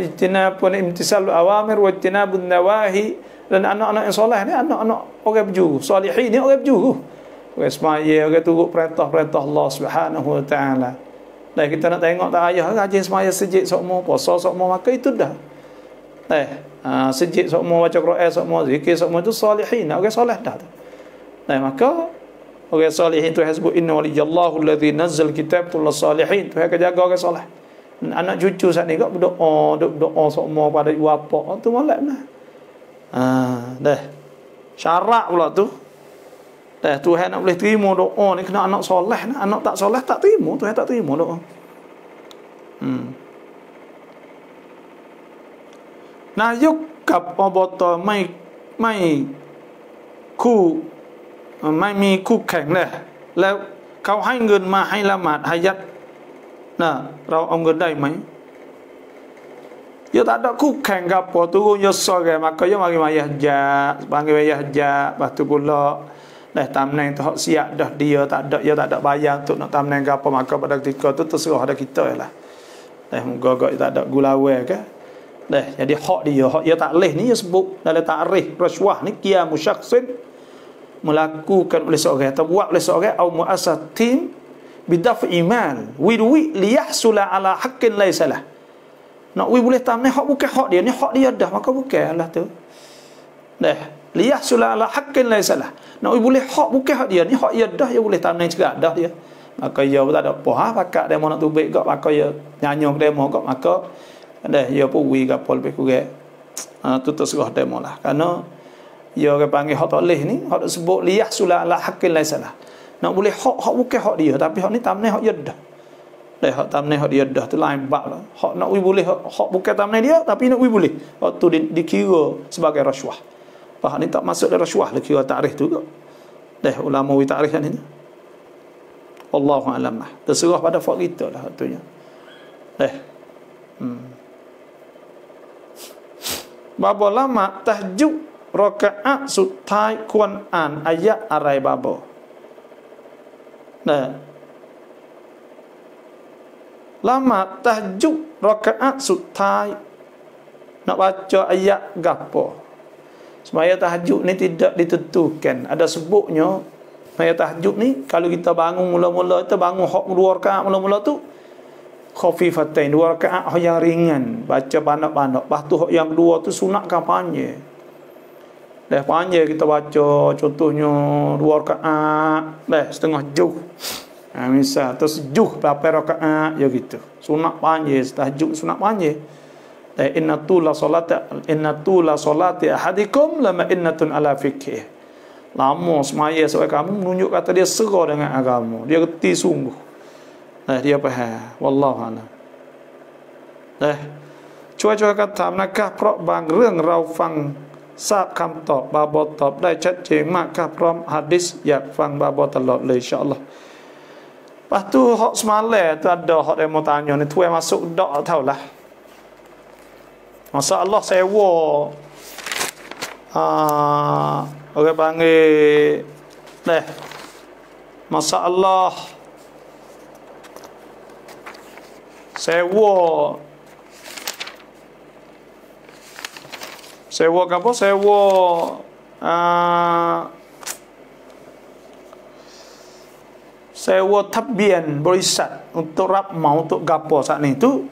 ijtinabun imtisalul awamir wa ijtinabun nawahi. Dan anak-anak yang soleh ni anak-anak orang berjuru, salihin ni orang berjuru. Orang semaya, orang turut perintah-perintah Allah Subhanahu wa taala. Dan kita nak tengok tak ayah rajin semaya sejid sokmo, puasa sokmo, maka itu dah. Sejid sokmo, baca Quran sokmo, zikir sokmo, itu salihin, orang soleh dah tu. Maka orang salihin tu sebut inna waliyallahu alladhi nazzal kitabul salihin. Tu akan jaga orang soleh. Anak cucu saat ni kau berdoa sokmo pada ibu bapa, tu molek nah. Dah. Syarat pula tu. Dah, Tuhan nak boleh terima doa ni kena anak soleh. Anak tak soleh tak terima, Tuhan tak terima doa. Nah, yuk kap botol maiมีคู่แข่งเนี่ยแล้วเขาให้เงินมาให้ละหมาดฮายัดnah เราเอาเงินได้ไหม Ya tak ada kukang ke apa turun ya sore maka ya mari mayah hajat panggil mayah hajat lepas tu pula dah tamneng tu hak siap dah dia tak ada bayar untuk nak tamneng ke apa maka pada ketika tu terserah ada kita lah dah moga-moga tak ada gulawai ke dah jadi hak dia tak leh ni ya sebut dalam takrif rasuah ni qiyamu syakhsin melakukan oleh seorang atau buat oleh seorang atau muassasatin bidaf'i mal wirwi liyahsula ala haqqin laysa lah. Nak boleh tamneh hak bukan hak dia ni hak dia dah maka bukanlah tu. Dah liyahsula ala haqqin laysa lah. Nak boleh hak bukan hak dia ni hak dia dah dia boleh tamneh juga dah dia. Maka dia tak ada apa pakat demo nak tubik gak maka dia nyanyo demo gak maka dah dia pun wi gapol lebih kurang. Tu terserah demo lah. Kerana dia orang panggil hak tak leh ni, hak sebut liyah sula ala haqqil laisalah. Nak boleh hak bukan hak dia, tapi hak ni tamne hak dia dah. Hak tamne hak dia dah tu lain bab lah. Hak nak boleh hak bukan tamne dia, tapi nak boleh. Hak tu dikira sebagai rasuah. Hak ni tak masuk dalam rasuah lah kira takrif tu juga. Ulama wi takrif kan ni. Wallahu a'lam. Terserah pada fak kita lah hatunya. Babo lama tahajud rakaat สุดท้ายควรอ่านอายะอะไรบาโบlama tahajud rakaat สุดท้าย nak baca ayat gapo. Semaya tahajud ni tidak ditentukan, ada sebutnya. Semaya tahajud ni kalau kita bangun mula-mula, kita bangun hak 2 rakaat mula-mula tu khafifatain, 2 rakaat yang ringan, baca banyak-banyak. Lepas tu yang kedua tu sunat kan panjang. Dah panjang kita baca, contohnya 2 rakaat, setengah juz. Misal terus juz berapa rakaat ya gitu. Sunat panjang, tahajud sunat panjang. Inna tula salati ahadikum lama innatun ala fikih. Lama semaya sebab kamu menunjuk kata dia serah dengan agama, dia reti sungguh. Dia faham. Wallahu a'lam. ช่วยกันถามนะครับเพราะบางเรื่องเราฟังทราบคำตอบบาบอตอบได้ชัดเจนมากครับพร้อมหะดีษอยากฟังบาบอตลอดเลยอินsyาอัลลอฮ์ Lepas tu hak semalam tu ada hak dia mau tanya ni tuai masuk dak tahulah. Masalah sewa orang panggil masalah sewa apa? Sewa tabian berisak untuk rapma untuk gapo saat ni tu.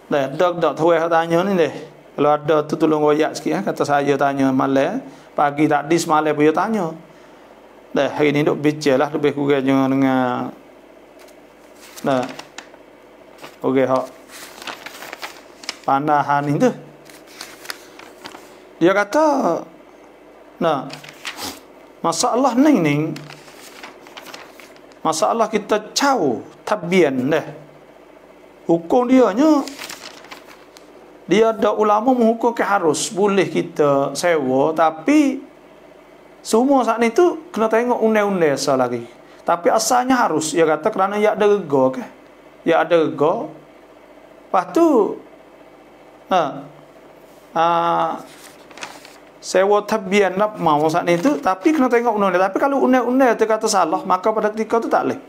Dak tuai tanya ni deh. Kalau ada tu tolong royak sikit kata saya tanya malam, pagi tadi semalam pun dia tanya. Hari ni duk bicaralah lebih kurangnya dengan okey hak pandahan itu. Dia kata masalah ni masalah kita caw tabian hukum dia ada ulama menghukum ke harus boleh kita sewa, tapi semua saat ni tu kena tengok undang-undang lagi. Tapi asalnya harus, dia kata kerana ia ada rega ia ada rega. Lepas tu sewa tabian nak mau saat ni tu, tapi kena tengok undang-undang. Tapi kalau undang-undang tu kata salah, maka pada ketika tu tak boleh,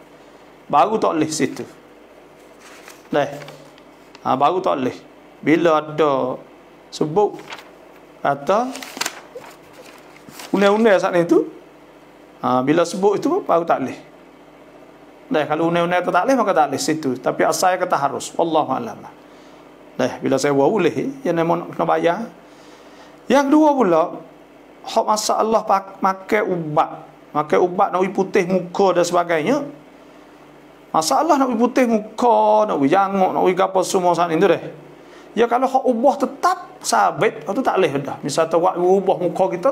baru tak boleh situ. Baru tak boleh bila ada sebut kata undang-undang saat ni tu, bila sebut itu baru tak boleh. Kalau undang-undang tu tak boleh, maka tak boleh situ. Tapi asal kata harus. Wallahu a'lam. Bila sewa boleh, yang nak bayar. Yang kedua pula, hak masalah makan ubat nak putih muka dan sebagainya. Masalah nak putih muka, nak janguk, nak apa semua saat itu ya kalau hak ubah tetap sabit, itu tak boleh dah. Misal tu ubah muka kita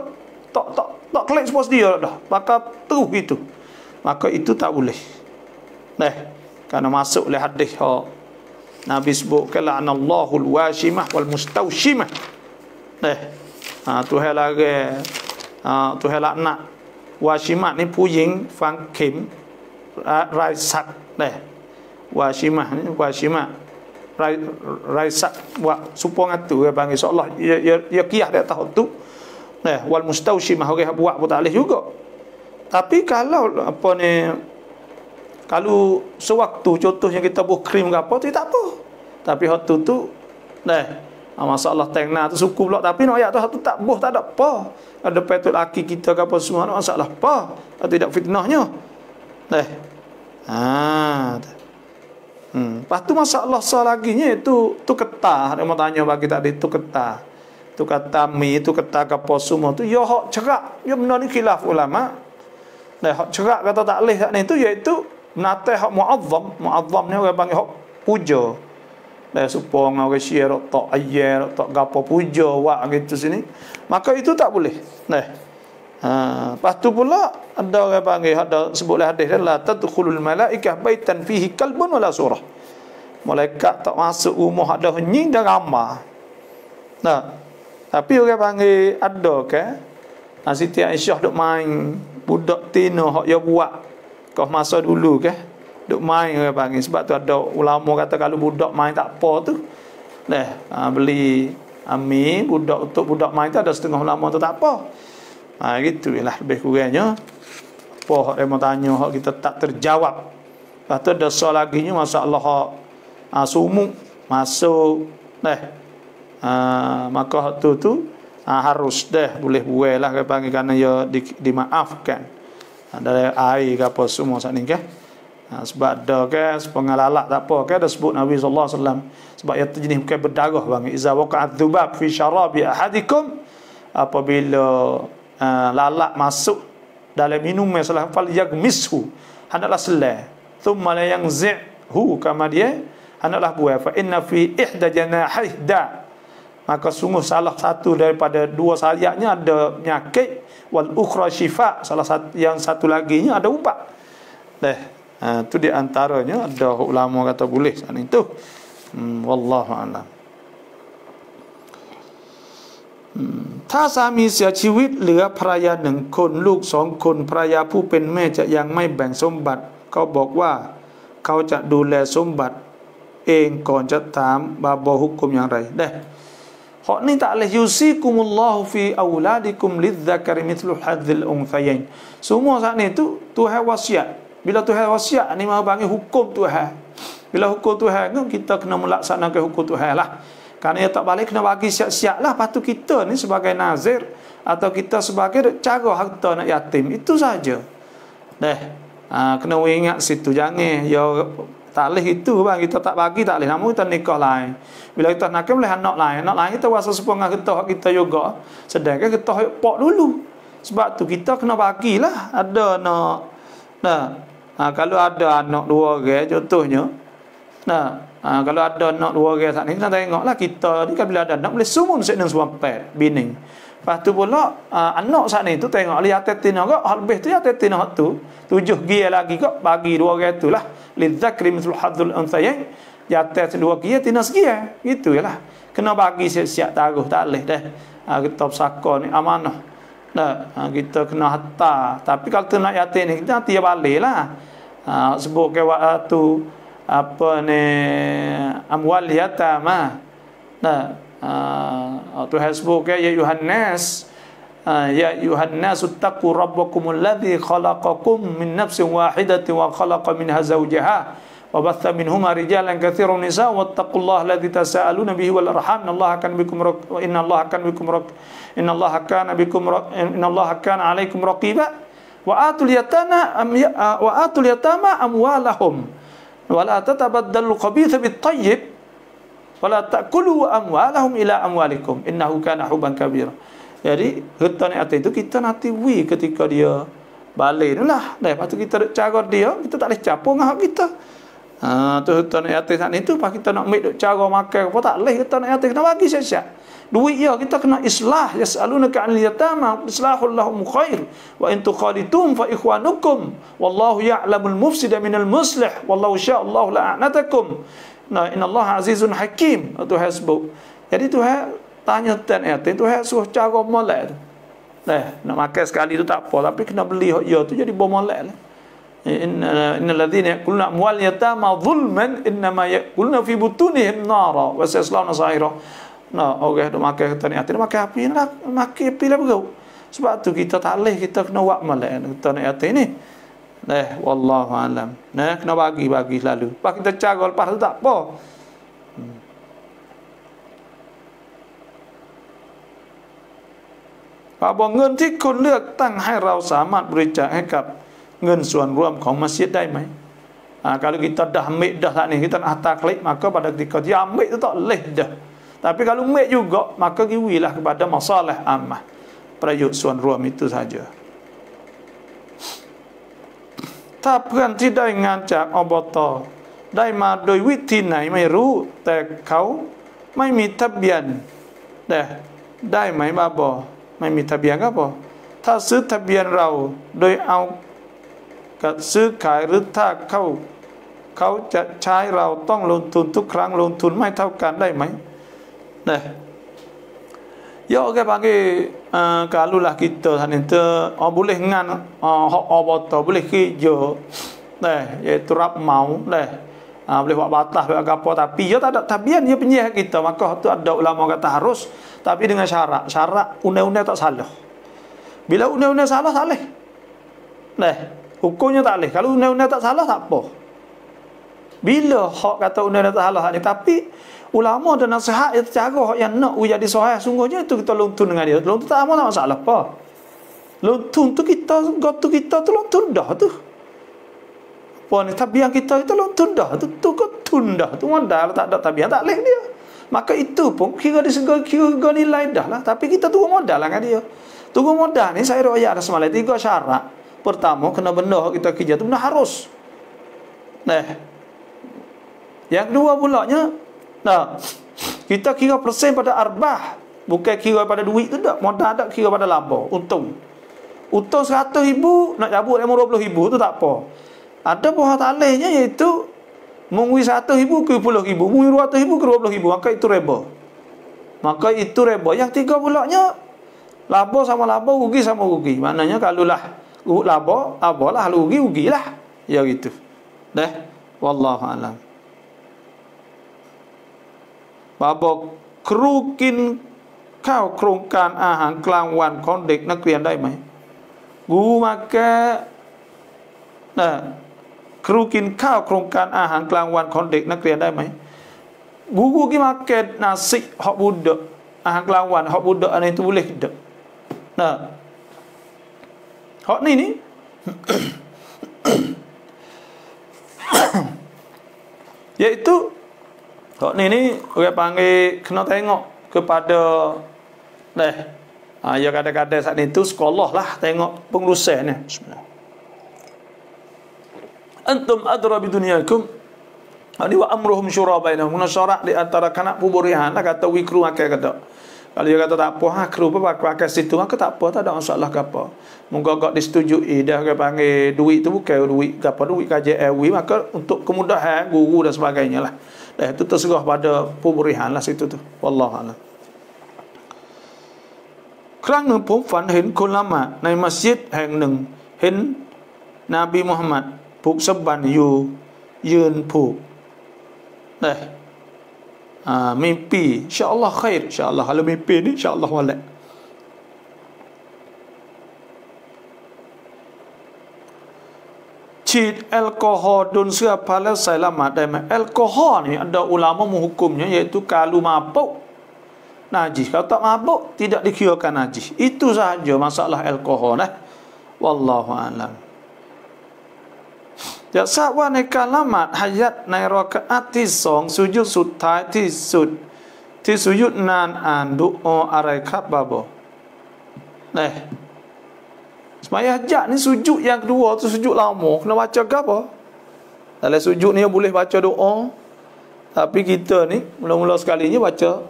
tak klik sepos dia dah, maka terus gitu, maka itu tak boleh. Kerana masuk oleh hadis Nabi sebut la'anallahu al-washimah wal mustawshimah. Tuhan lagi Tuhan laknat washimah ni puying fang kim raisak washimah ni raisak buat supong atu dia panggil seolah dia kiyah dia tahu tu. Wal mustawshimah orang buat pun tak boleh juga. Tapi kalau apa ni, kalau sewaktu contohnya kita buat krim ke apa tu tak apa. Tapi hak tu masalah tengna tu suku pula, tapi nak ayat tu tak boh tak ada apa. Ada patut laki kita ke apa semua masalah apa. Tidak fitnahnya. Lepas tu masalah selaginya itu ketah. Dia mau tanya bagi tadi tu ketah. Tu kata mi, tu kata ke apa semua tu ya hak cerak. Ya benar ni khilaf ulama. Hak cerak kata tak boleh tak ni tu iaitu menata hak muazzam. Muazzam ni orang panggil hak puja. dah supaya orang share tok ayat tok gapo puja wak gitu sini, maka itu tak boleh. Lepas tu pula ada orang panggil, ada sebutlah hadis la tadkhulul malaikah baitan fihi kalbun wala surah. Malaikat tak masuk rumah ada henying dan ramah. Tapi orang panggil ada ke Siti Aisyah duk main budak tino hak dia buat kau masa dulu ke duk main orang panggil. Sebab tu ada ulama kata kalau budak main tak apa tu beli ami budak untuk budak main tu, ada setengah ulama tu tak apa. Gitulah lebih kurangnya apa hak dia mau tanya hak kita tak terjawab. Lepas tu ada soal lagi nya masalah hak sumuk masuk maka hak tu harus boleh buai lah dia panggil, kerana dia dimaafkan dari air ke apa semua saat ni ke. Sebab ada ke pengalalak tak apa ke, ada sebut Nabi sallallahu alaihi wasallam sebab ia terjenis bukan berdarah bang. Iza waqa'at dzubab fi syarabi ahadikum, apabila lalak masuk dalam minumnya salah fal yagmishu, hendaklah selai, thumma la yanzi'hu, kama dia hendaklah buai, fa inna fi ihda janahihi da, maka sungguh salah satu daripada dua sayapnya ada penyakit, wal ukhra syifa, salah satu yang satu laginya ada ubat. Itu di antaranya ada ulama kata boleh sana itu. Wallahu a'lam. ถ้าสามีเสียชีวิตเหลือภรรยา1 คนลูก2 คนภรรยาผู้เป็นแม่จะยังไม่แบ่งสมบัติเขาบอกว่าเขาจะดูแลสมบัติเองก่อนจะถามบาบอฮุกุมอย่างไรhak ni tak boleh yusikumullahu fi auladikum lidzakari mithlu hadzil unthayain. Semua saat ni tu Tuhan wasiat. Bila Tuhan wasiat ni mau bagi hukum Tuhan. Bila hukum Tuhan kan kita kena melaksanakan hukum Tuhan lah. Kerana ia tak balik kena bagi siap-siap lah. Lepas tu kita ni sebagai nazir atau kita sebagai cara harta nak yatim, itu saja. Kena ingat situ, jangan ya tak boleh itu bang, kita tak bagi tak boleh, namun kita nikah lain. Bila kita nak boleh anak lain kita wasa sepengah kita juga, sedangkan kita pok dulu. Sebab tu kita kena bagilah. Ada nak kalau ada anak 2 orang contohnya, kalau ada anak 2 orang saat ni, kita tengoklah kita ni kan bila ada anak boleh sumun sekena suampai bini. Lepas tu pula anak saat ni tu tengok lihat tetina kok lebih tu ya tetina tu 7 gia lagi kok bagi 2 orang itulah lidzakri mithlu hadzul unthayain, jatah 2 gia tina segia gitu yalah. Kena bagi siap-siap taruh tak boleh kita bersaka ni amanah. Kita kena harta. Tapi kalau tu nak yatim ni kita nanti baliklah. Sebut ke waktu apa ni amwal yatama. Tuhan sebut ke ya Yohanes, ya Yohanes ittaqu rabbakumul ladzi khalaqakum min nafsin wahidatin wa khalaqa minha zawjaha wa batha minhuma rijalan katsiran nisa wattaqullaha alladzi tasaaluna bihi wal arham innallaha kana alaikum raqiba wa atul yatama amwalahum wa la tatabaddalu khabitha bit tayyib wala ta'kulu amwalahum ila amwalikum innahu kana huban kabira. Jadi harta yatim itu kita nanti ketika dia balik itulah. Lepas tu kita cara dia, kita tak boleh capur dengan hak kita. Tu harta yatim saat itu pas kita nak ambil cara makan apa tak boleh, harta yatim kena bagi siap-siap. Duit dia kita kena islah, yasalunaka 'anil yatama islahul lahum khair wa in tukhalitum fa ikhwanukum wallahu ya'lamul mufsida minal muslih wallahu sya'allahu la'anatakum. Innallaha azizun hakim. Tuhan sebut. Jadi Tuhan tanya yatim, Tuhan suruh cara molek tu. Nak makan sekali tu tak apa, tapi kena beli hak dia tu jadi bomolek lah. Innal ladzina yaquluna amwal yatama zulman innama yaquluna fi butunihim nara wa sayaslawna sa'ira. Orang tu makan harta yatim, makan api lah, makan api lah berau. Sebab tu kita tak boleh, kita kena buat molek harta yatim ni. Wallahu alam. Kena bagi selalu. Lepas kita cara lepas tu tak apa. Apa เงินที่คนเลือกตั้งให้เราสามารถบริจาคให้กับเงินส่วนรวมของมัสยิดได้ไหม Kalau kita dah ambil dah saat ni, kita nak hantar klik, maka pada ketika dia ambil tu tak boleh dah. Tapi kalau ambil juga, maka giwilah kepada masalah ammah, perayaanส่วนรวม itu saja. ถ้าเพื่อนที่ได้งานจากอบต ได้มาโดยวิธีไหนไม่รู้แต่เขาไม่มีทะเบียนได้ไหมบาบอไม่มีทะเบียนก็พอถ้าซื้อทะเบียนเราโดยเอากับซื้อขายหรือถ้าเขาจะใช้เราต้องลงทุนทุกครั้งลงทุนไม่เท่ากันได้ไหมya okey panggil kalulah kita sana tu boleh ngan botol boleh kerja iaitu rap mau boleh buat batas buat apa tapi ya tak ada tabian dia penyih kita maka tu ada ulama kata harus tapi dengan syarat undang-undang tak salah bila undang-undang salah saleh hukumnya tak leh kalau undang-undang tak salah tak apa bila hak kata undang-undang tak salah ni tapi ulama dan nasihat itu cara yang nak jadi sahih sungguhnya itu kita lontun dengan dia. Lontun tak masalah apa. Lontun tu kita tu lontun dah tu. Apa ni tabiat kita itu lontun dah tu kotun dah tu modal tak ada tabiat tak leh dia. Maka itu pun kira nilai dah lah tapi kita tunggu modal lah dengan dia. Tunggu modal ni saya royak ada semalam 3 syarat. Pertama kena benda kita kerja tu benar harus. Yang kedua pulaknya kita kira persen pada arbah, bukan kira pada duit tu tak. Modal tak kira pada laba, untung 100,000 nak cabut 50,000 tu tak apa. Ada buah talihnya iaitu mengui 100,000 ke 10,000, mengui 200,000 ke 20,000, maka itu riba. Yang tiga pulaknya laba sama laba, rugi sama rugi. Maknanya kalau lah laba lah, rugi lah. Ya gitu. Wallahu a'lam. Baboครูกินข้าวโครงการอาหารกลางวันของเด็กนักเรียนได้ไหมกูมาแกครูกินข้าวโครงการอาหารกลางวันของเด็กนักเรียนได้ไหมกูกินมาแก nasi hak budak อาหารกลางวัน hak budak ni itu boleh tak hak ni iaitu hak ni orang panggil kena tengok kepada ya kadang-kadang saat itu sekolah lah tengok pengurusan ni. Bismillah. Antum adra bi dunyakum ani wa amruhum syura bainahum. Syarat di antara kanak pemberian lah kata wikru makan kata. Kalau dia kata tak apa kru pakai situ maka tak apa, tak ada masalah ke apa. Moga gak disetujui dah orang panggil duit tu bukan duit apa duit KJLW maka untuk kemudahan guru dan sebagainya lah. Itu terserah pada pemberian lah situ tu. Wallahu a'lam. ครั้งหนึ่งผมฝันเห็นคนละหมาดในมัสยิดแห่งหนึ่งเห็นนบีมุฮัมมัดผูกสบานอยู่ยืนผูกmimpi insya-Allah khair insya-Allah kalau mimpi ni insya-Allah walakฉีดแอลกอฮอล์โดนเสื้อผ้าแล้วใส่ละหมาดได้ไหมแอลกอฮอล์นี่ada ulama menghukumnya yaitu kalau mabuk najis kalau tak mabuk tidak dikirakan najis itu sahaja masalah alkohol wallahu a'lam จะทราบว่าในการละหมาดฮะญัตในรอกะอะห์ที่2สุญูดสุดท้ายที่สุดที่สุญูดนานอ่านดุอาอะไรครับบาบอSembahyang hajat ni sujud yang kedua tu sujud lama. Kena baca ke apa? Dalam sujud ni boleh baca doa. Tapi kita ni mula-mula sekalinya baca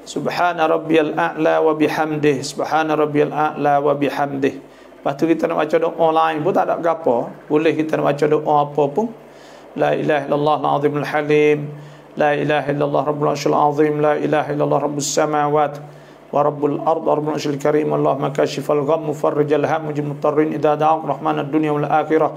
Subhana rabbiyal a'la wa bihamdih. Subhana rabbiyal a'la wa bihamdih. Lepas tu kita nak baca doa lain pun tak ada apa. Boleh kita nak baca doa apa pun. La ilaha illallah al-azimul halim. La ilaha illallah rabbul arsyil azim. La ilaha illallah rabbus samawat. ورب الأرض رب العرش الكريم اللهم كاشف الغم مفرج الهم مجيب المضطرين إذا دعاك رحمن الدنيا والآخرة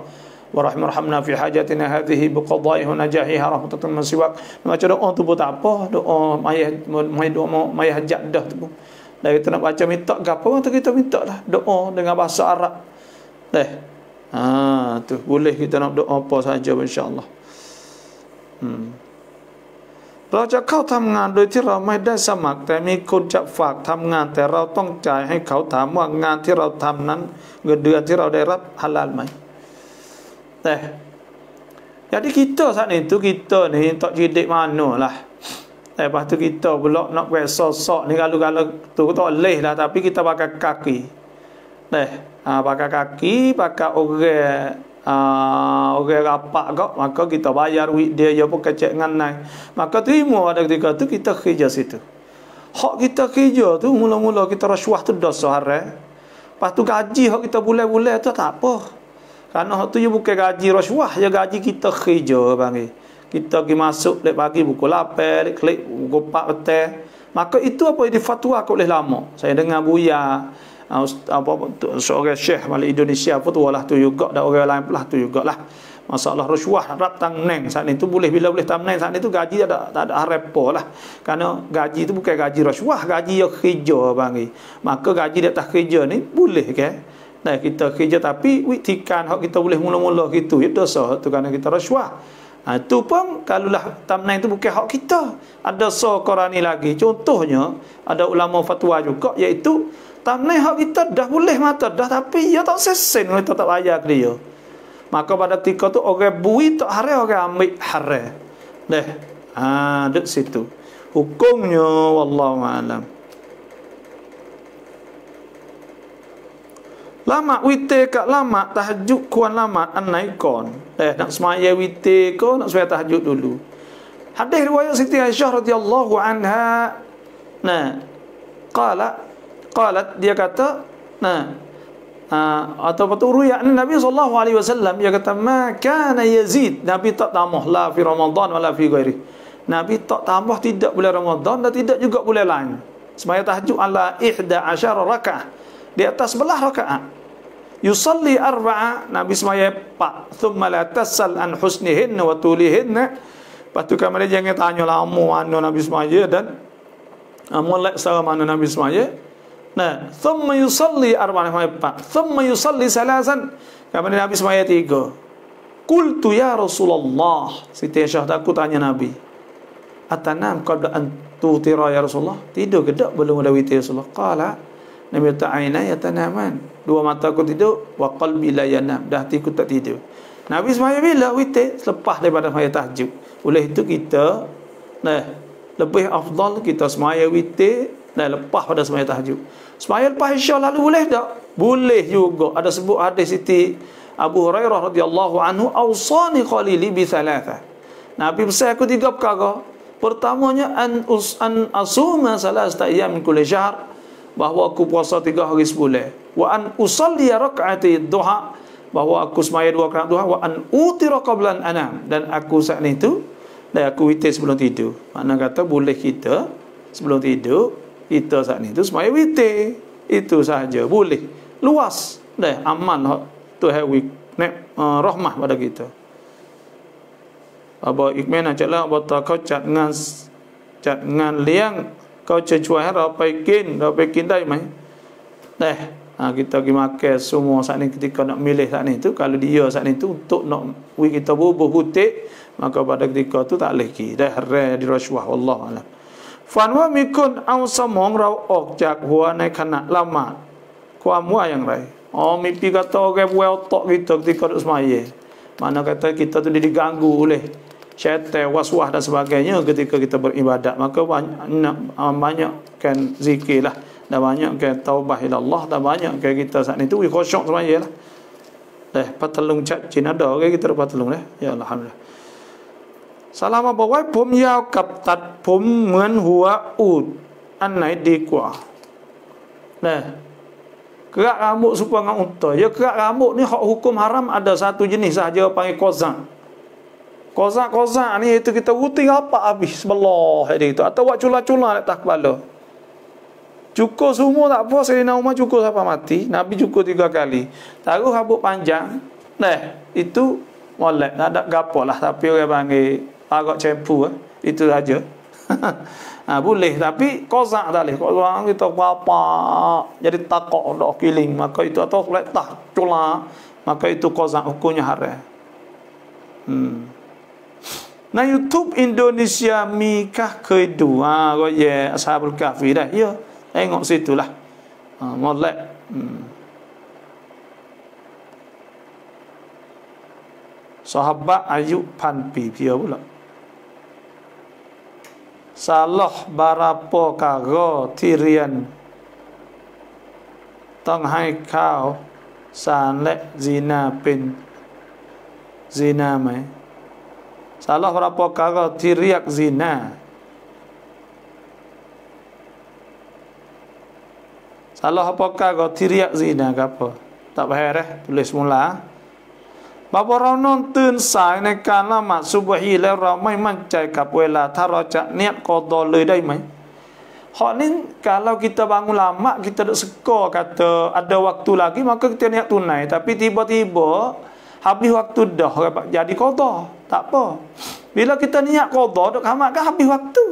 ورحمنا في حاجاتنا هذه بقضائها ونجاحها رحمة من سواك. Macam doa tu pun tak apa, doa mayah hajat dah tu pun. Dan kita nak baca minta ke apa, kita minta lah doa dengan bahasa Arab. Tu boleh kita nak doa apa saja insya-Allah. เราจะเข้าทำงานโดยที่เราไม่ได้สมัครแต่มีคนจะฝากทำงานแต่เราต้องจ่ายให้เขาถามว่างานที่เราทำนั้นเงินเดือนที่เราได้รับฮาลาลไหมjadi kita saat itu kita ni tak cerdik mana lah lepas tu kita pula nak buat sosok ni kalau tu tak boleh lah tapi kita pakai kaki pakai kaki pakai orang orang rapak kau, maka kita bayar duit dia pun kecek dengan naik. Maka terima pada ketika tu kita kerja situ. Hak kita kerja tu mula-mula kita rasuah tu dosa haram. Lepas tu gaji hak kita bulan-bulan tu tak apa. Kerana hak tu je bukan gaji rasuah, je gaji kita kerja panggil. Kita pergi masuk lek pagi pukul 8, lek klik pukul 4 petang. Maka itu apa yang difatwa oleh lama. Saya dengar Buya seorang syekh Malik Indonesia apa tu lah tu juga, dan orang lain pula tu jugalah. Masalah rasuah rap tangneng saat itu boleh, bila boleh tangneng saat itu gaji tak ada harepo lah. Kerana gaji itu bukan gaji rasuah, gaji yang kerja panggil. Maka gaji di atas kerja ni boleh ke? Nah, kita kerja tapi witikan hak kita boleh mula-mula gitu, itu dosa tu kerana kita rasuah. Itu pun kalaulah tamnai itu bukan hak kita, ada sokorani lagi. Contohnya ada ulama fatwa juga, iaitu tamnai hak kita dah boleh mata dah, tapi dia tak sesen, kita tak bayar ke dia. Maka pada ketika tu orang bui tak haram, orang ambil haram. Dah. Duduk situ. Hukumnya wallahu a'lam. Lama witir kat lama tahajud kuan lama anaikon. Nak semaya witir ko, nak semaya tahajud dulu. Hadis riwayat Siti Aisyah radhiyallahu anha. Qalat dia kata, atau betul ya Nabi sallallahu alaihi wasallam dia kata, ma kana yazid, Nabi tak tambah la fi Ramadan wala fi ghairi. Nabi tak tambah tidak bulan Ramadan dan tidak juga bulan lain. Semaya tahajud ala 11 rakaat, di atas 11 rakaat. Yusalli arba'a, Nabi semaya 4. Thumma la tasal an husnihinna wa tulihinna. Lepas tu kamu jangan tanya lama mana Nabi semaya dan molek secara mana Nabi semaya. Thumma yusalli arba'a, 4. Thumma yusalli salasan, kamu Nabi semaya 3. Qultu ya Rasulullah, Siti Aisyah aku tanya Nabi, atanam qad an tutira ya Rasulullah, tidur ke tak belum ada witir Rasulullah? Qala, Nabi kata, aina yatanaman, dua mataku tidur, wa qalbi la yanam, dah hatiku tak tidur. Nabi semaya bila witir? Selepas daripada semaya tahajud. Oleh itu kita lebih afdal kita semaya witir lepas pada semaya tahajud. Semaya lepas Isya lalu boleh tak? Boleh juga. Ada sebut hadis Siti Abu Hurairah radhiyallahu anhu, awsani khalili bi thalatha. Nabi pesan aku 3 perkara. Pertamanya an asuma salasata ayyam min kulli syahr, bahawa aku puasa 3 hari sebulan. Wa an usalli rak'ati duha, bahawa aku semaya 2 rakaat duha. Wa an utira qabla an anam, dan aku saat itu dan aku witir sebelum tidur. Makna kata boleh kita sebelum tidur kita saat itu semaya witir. Itu sahaja boleh. Luas dah aman Tuhan rahmah pada kita. Apa ikmena caklah bota kau cat ngan liang kau cecuai rapai kin dai mai. Kita pergi makan semua saat ni, ketika nak milih saat ni tu, kalau dia saat ni tu untuk nak kita bubuh hutik, maka pada ketika tu tak lagi dah haram di rasuah. Wallahu alam. Fanwa mikun au samong rau ok jak huaในขณะละหมาดความว่าอย่างไร mimpi kata orang buat otak kita ketika duduk semaya. Mana kata kita tu diganggu oleh syaitan, waswas dan sebagainya ketika kita beribadat. Maka banyak kan zikir lah, dan banyak kan taubah ila Allah, dan banyak kan kita saat itu khusyuk semaya lah. Patalung cak Cina ada orang kita patalung dah. Ya alhamdulillah. สลามบอกว่าผมยาวกับตัดผมเหมือนหัวอูฐอันไหนดีกว่า kerak rambut supaya dengan unta. Ya, kerak rambut ni hak hukum haram ada satu jenis sahaja panggil kozak. Kozak ni itu kita ruting apa habis sebelah dia itu, atau buat cula-cula atas kepala. Cukur semua tak apa, Sayyidina Umar cukur sampai mati, Nabi cukur 3 kali. Taruh rambut panjang. Itu molek, tak ada gapo lah, tapi orang panggil agak cempu itu saja. Boleh, tapi kozak tak boleh. Kozak kita apa jadi takok dok kiling, maka itu atau letak cula, maka itu kozak hukumnya haram. Nah, YouTube Indonesia Mikah kedua ya Ashabul Kahfi dah. Ya, tengok situlah. Molek. Sahabat Ayub Panpi dia pula. Salah berapa kara tirian tong hai kau sanlek zina pin zina mai. Salah berapa perkara teriak zina. Salah apa perkara teriak zina ke apa? Tak payah dah tulis mula. Bapa ronon tun saiในการละหมาดซุบฮีแล้วเราไม่มั่นใจกับเวลาถ้าเราจะเนียดกอฎอเลยได้ไหม Hak ni kalau kita bangun lama kita tak seka kata ada waktu lagi maka kita niat tunai tapi tiba-tiba habis waktu dah jadi qada tak apa. Bila kita niat qada dak hamat kan habis waktu.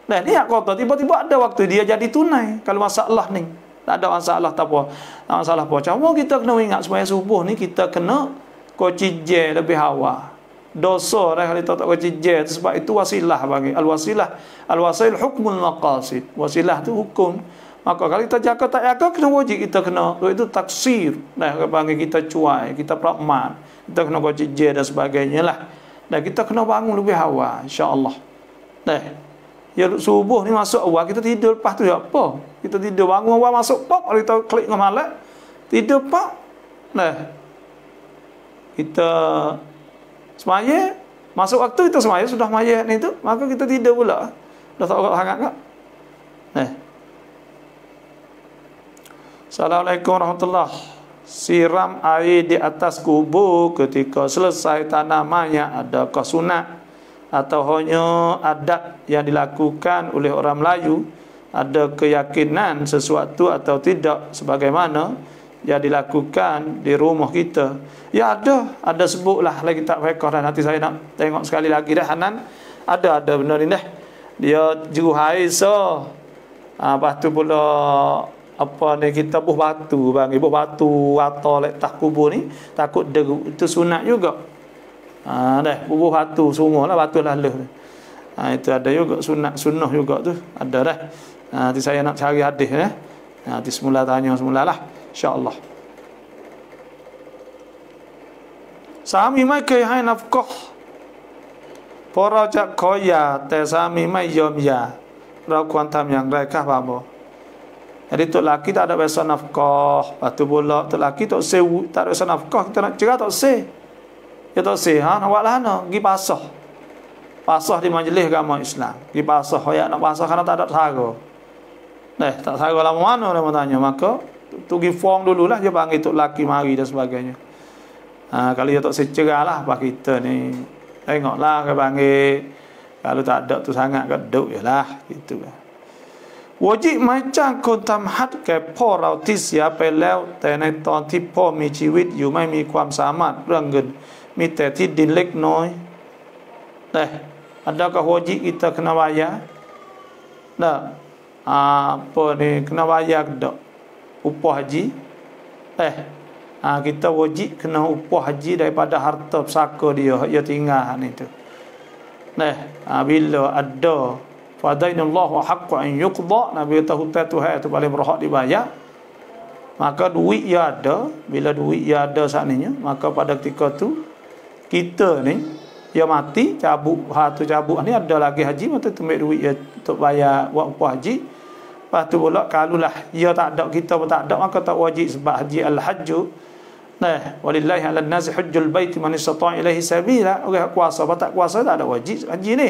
Dah niat qada tiba-tiba ada waktu dia jadi tunai. Kalau masalah ni tak ada masalah tak apa. Tak masalah apa. Cuma kita kena ingat supaya subuh ni kita kena kocije lebih awal. Dosa dah kalau tak kocije sebab itu wasilah bagi al-wasil hukmul maqasid. Wasilah tu hukum. Maka kalau kita jaga tak jaga kena wajib kita kena itu taksir. Dah bagi kita cuai, kita prakman, kita kena kocije dan sebagainya lah. Dan kita kena bangun lebih awal insya-Allah. Dah. Ya subuh ni masuk awal kita tidur lepas tu apa? Kita tidur bangun awal masuk pop kita klik dengan malam. Tidur pak. Nah. Kita semaya masuk waktu kita semaya sudah maya ni tu maka kita tidur pula. Dah tak sangat kak. Nah. Assalamualaikum warahmatullahi. Siram air di atas kubur ketika selesai tanamannya adakah sunat atau hanya adat yang dilakukan oleh orang Melayu? Ada keyakinan sesuatu atau tidak sebagaimana yang dilakukan di rumah kita? Ya ada sebutlah lagi tak fiqh dah. Nanti saya nak tengok sekali lagi dah Hanan. Ada benar ni dah. Dia juru air so. Lepas tu pula apa ni kita buh batu bang, buh batu atau letak kubur ni takut deru. Itu sunat juga. Dah bubuh batu semua lah batu lalu. Itu ada juga sunnah juga tu. Ada dah. Nanti saya nak cari hadis ya. Nanti semula tanya semulalah insya-Allah. Sami maiเคยให้nafkah พอเราจะขอหย่าแต่สามีไม่ยอมหย่าเราควรทำอย่างไรคะPak Bo? Jadi tok laki tak ada biasa nafkah, lepas tu pula tok laki tak sewu, tak ada biasa nafkah, kita nak cerah tak se. Ya tak se, nak buat lah nak pergi pasah. Pasah di majlis agama Islam. Pergi pasah, ya nak pasah kerana tak ada sara. Tak sara lama mana dia tanya, maka tu pergi form dululah dia panggil tok laki mari dan sebagainya. Kalau dia tak secerah lah apa kita ni. Tengoklah dia panggil. Kalau tak ada tu sangat keduk je lah. Gitu lah. วจิไม่จ้างคนทำฮัจญ์แก่พ่อเราที่เสียไปแล้วแต่ในตอนที่พ่อมีชีวิตอยู่ไม่มีความสามารถเรื่องเงินมีแต่ที่ดินเล็กน้อย adakah wajib kita kena bayar? Apa ni kena bayar ke tak upah haji? Kita wajib kena upah haji daripada harta pusaka dia tinggal ni tu. Bila ada fadainallahu haqqu an yuqda, Nabi kata hutang Tuhan itu paling berhak dibayar. Maka duit ia ada, bila duit ia ada saatnya, maka pada ketika tu kita ni ia mati, cabut cabut ni ada lagi haji, maka tu ambil duit ia untuk bayar buat upah haji. Lepas tu pula kalulah ia tak ada, kita pun tak ada, maka tak wajib sebab haji al-hajju. Walillahi 'alan nasi hajjul baiti man istata'a ilaihi sabila. Orang kuasa apa tak kuasa tak ada wajib haji ni.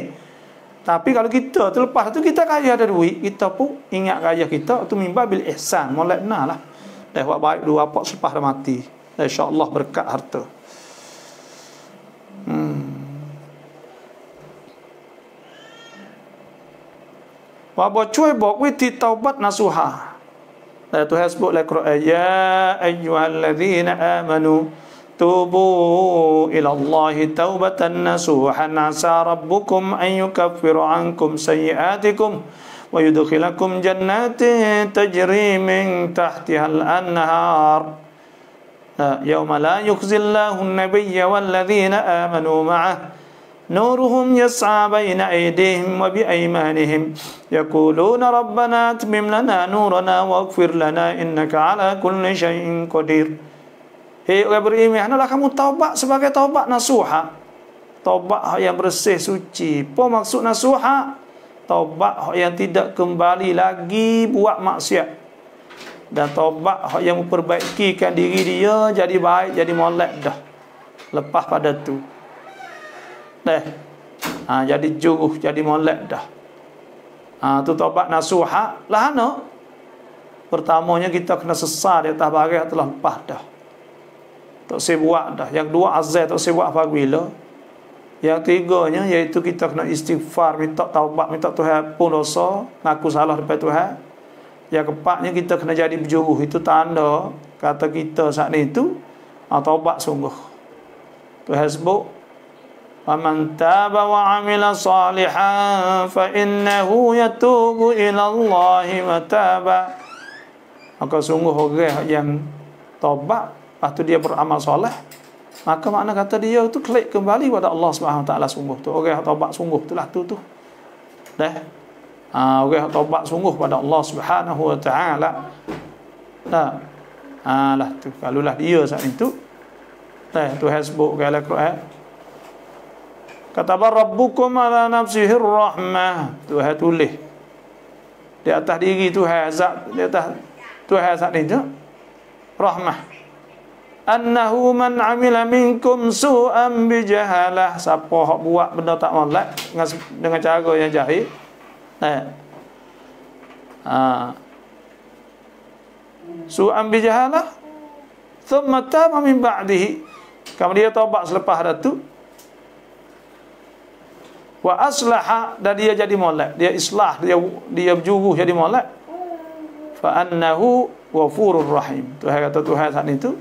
Tapi kalau kita terlepas tu kita kaya ada duit, kita pun ingat kaya kita tu mimba bil ihsan, molek benar lah. Dah buat baik dua apa selepas dah mati. Insya-Allah berkat harta. Wa bo chui bok withi taubat nasuha. Tuhan sebut dalam Quran, ya ayyuhalladzina amanu tubu ila Allahi taubatan nasuhan asa rabbukum an yukaffiru ankum sayyi'atikum wa yudkhilakum jannatin tajri min tahtiha al-anhar yawma la yukhzillahu an-nabiyya walladzina amanu ma'ah نورهم يسعى بين أيديهم وبأيمانهم يقولون ربنا أتمم لنا نورنا واغفر لنا إنك على كل شيء قدير. Hei orang beriman, hendaklah kamu taubat sebagai taubat nasuha. Taubat yang bersih suci. Apa maksud nasuha? Taubat yang tidak kembali lagi buat maksiat. Dan taubat yang memperbaikikan diri dia jadi baik, jadi molek dah. lepas pada tu. Jadi juruh, jadi molek dah. Tu taubat nasuha lah ana. Pertamanya kita kena sesal di atas barang telah lepas dah. Tak sebuat dah. Yang dua azal tak sebuat apabila. Yang tiganya iaitu kita kena istighfar, minta taubat, minta Tuhan pun dosa, ngaku salah depan Tuhan. Yang keempatnya kita kena jadi berjuruh. Itu tanda kata kita saat ni itu taubat sungguh. Tuhan sebut, "Faman taba wa 'amila salihan fa innahu yatubu ila Allahi mataba." Maka sungguh orang yang taubat, lepas tu dia beramal soleh, maka makna kata dia tu klik kembali kepada Allah Subhanahu Wa Taala sungguh tu. Orang yang taubat sungguh itulah tu. Orang yang taubat sungguh pada Allah Subhanahu Wa Taala. Lah tu. Kalaulah dia saat itu, Tuhan sebut dalam Quran, kataba rabbukum ala nafsihi rahmah. Tuhan tulis di atas diri Tuhan, di atas Tuhan saat itu rahmah. Annahu man amila minkum su'an bijahalah. Siapa hak buat benda tak molek dengan cara yang jahil, su'an bijahalah, thumma taba min ba'dihi, kemudian taubat selepas itu, wa aslaha, dan dia jadi molek, dia islah, dia berjuruh jadi molek, fa annahu ghafurur rahim. Tuhan kata Tuhan saat itu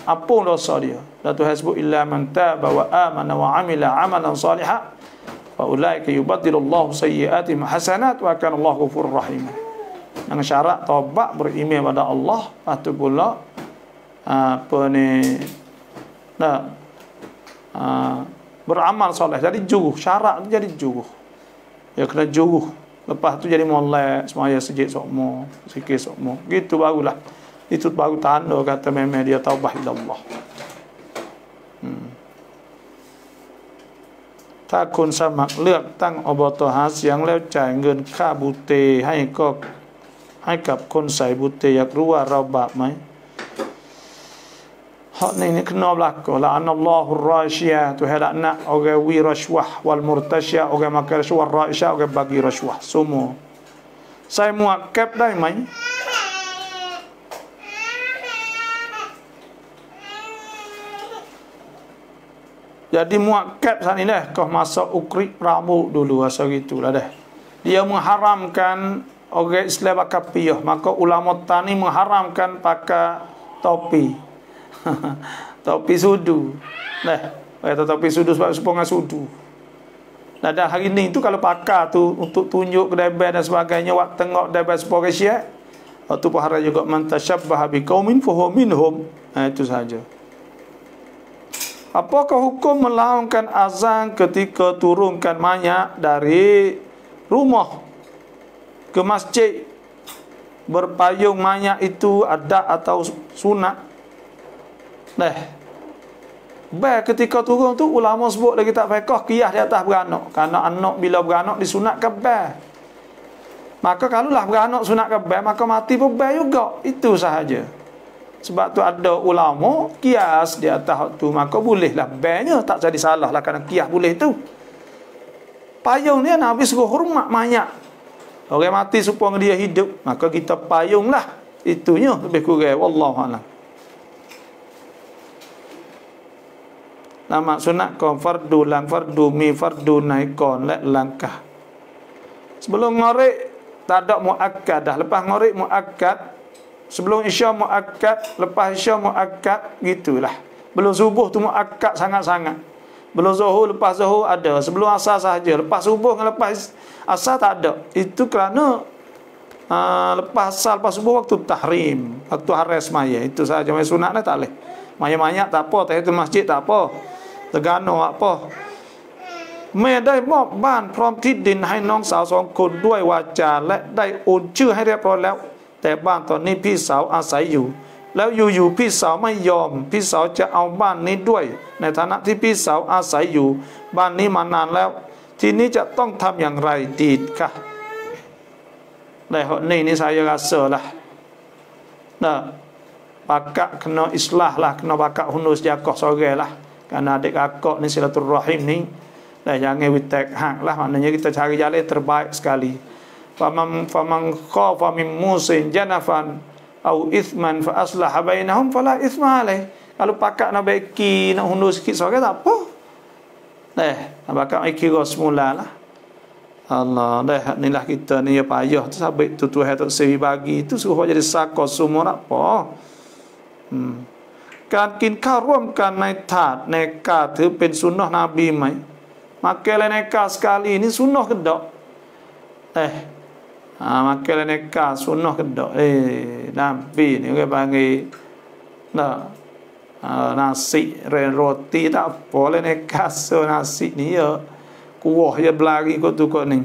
ampun dosa dia. Dan Tuhan sebut, illa man taba wa amana wa amila amalan salihan fa ulaika yubaddilullahu sayyi'atihim hasanat wa kana Allahu ghafurur rahim. Dengan syarat taubat, beriman pada Allah, lepas pula beramal soleh. Jadi juruh, syarat jadi juruh. Ya kena juruh. Lepas tu jadi molek, semaya sejik sokmo, sikit sokmo. Gitu barulah. Itu baru tanda kata memang dia taubah ila Allah. Takun sมัครเลือกตั้งอบต.หาเสียงแล้วจ่ายเงินค่าบูเตให้กับคนใส่บูเตอยากรู้ว่าเราบาปไหม Hak ni kena berlaku. La'anallahu ar-rashiyah. Tuhan laknat orang wi rashwah wal murtasyah, orang makan rashwah, rashiyah orang bagi rashwah. Semua. Saya muakkab dah mai. Jadi muakkab saat ini dah kau masuk ukri rambut dulu asal gitulah dah. Dia mengharamkan orang Islam pakai piyah, maka ulama tani mengharamkan pakai topi. Topi sudu. Kata topi sudu sebab supaya sudu. Dan hari ni tu kalau pakai tu untuk tunjuk kedai dan sebagainya, waktu tengok kedai supaya syiah, waktu pahala juga man tashabbaha biqaumin fa huwa minhum. Itu saja. Apakah hukum melaungkan azan ketika turunkan mayat dari rumah ke masjid? Berpayung mayat itu ada atau sunat? Ketika turun tu ulama sebut lagi tak fiqh qiyas di atas beranak. Kerana anak bila beranak disunatkan bel. Maka kalaulah beranak sunatkan bel, maka mati pun bel juga. Itu sahaja. Sebab tu ada ulama qiyas di atas tu, maka bolehlah belnya, tak jadi salah lah kerana qiyas boleh tu. Payung ni Nabi suruh hormat mayat. Orang mati supaya dia hidup, maka kita payunglah. Itunya lebih kurang, wallahu a'lam. Nama sunat kon fardu lang fardu mi fardu naikon lek langkah. Sebelum ngorek tak ada muakkad dah. Lepas ngorek muakkad, sebelum isya muakkad, lepas isya muakkad, gitulah. Belum subuh tu muakkad sangat-sangat. Belum zuhur, lepas zuhur ada. Sebelum asar sahaja. Lepas subuh dengan lepas asar tak ada. Itu kerana lepas asar, lepas subuh waktu tahrim, waktu haras maya. Itu sahaja. Maya sunat ni tak boleh. Maya-maya tak apa, tahiyatul masjid tak apa, tegano apa. แม่ได้มอบบ้านพร้อมที่ดินให้น้องสาว2 คนด้วยวาจาและได้โอนชื่อให้เรียบร้อยแล้วแต่บ้านตอนนี้พี่สาวอาศัยอยู่แล้วอยู่ๆพี่สาวไม่ยอมพี่สาวจะเอาบ้านนี้ด้วยในฐานะที่พี่สาวอาศัยอยู่บ้านนี้มานานแล้วทีนี้จะต้องทำอย่างไรดีคะในหนนี้saya rasa lah pakak kena islah lah, kena pakak hunus jakoh sore lah. Kerana adik kakak ni silaturrahim ni dah jangan witek hak lah, maknanya kita cari jalan terbaik sekali. Faman khafa min musin janafan au ithman fa aslaha bainahum fala ithma alaih. Kalau pakak nak baiki nak hunus sikit sore tak apa. Nak pakak mai kira semula lah. Allah dah inilah kita ni ya payah tu sabit tu Tuhan tak sewi bagi tu suruh jadi sakau semua tak apa. การกินข้าวร่วมกันในถาดในกาถือเป็นสุนนะนบีไหม makanในกา sekali ini sunnah ke tak makanในกา sunnah ke tak Nabi ni orang panggil nasi roti tak bolehในกา nasi ni ya kuah ya belari kot tu kot ni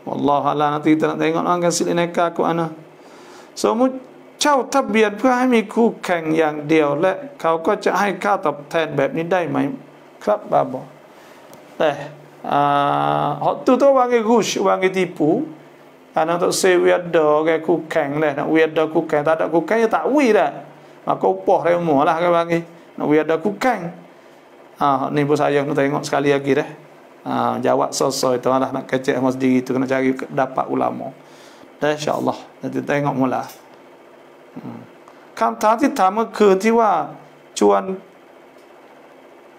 wallahualam nanti kita nak tengok orang kasihในกา kot ana so เช่าทะเบียนเพื่อให้มีคู่แข่งอย่างเดียวและเขาก็จะให้ค่าตอบแทนแบบนี้ได้ไหมครับบาบอแต่waktu tu orang rush orang tipu karena untuk sewiada keคู่แข่งเลยnak wiada คู่แข่ง tak ada คู่แข่งya tak wi dah maka upah dia semua lah kan bagi nak wiada คู่แข่งni pun saya nak tengok sekali lagi dah jawab sosok itu lah nak kecek sama sendiri tu kena cari dapat ulama dah insyaAllah nanti tengok mula คำถามที่ถามเมื่อคืนที่ว่าชวน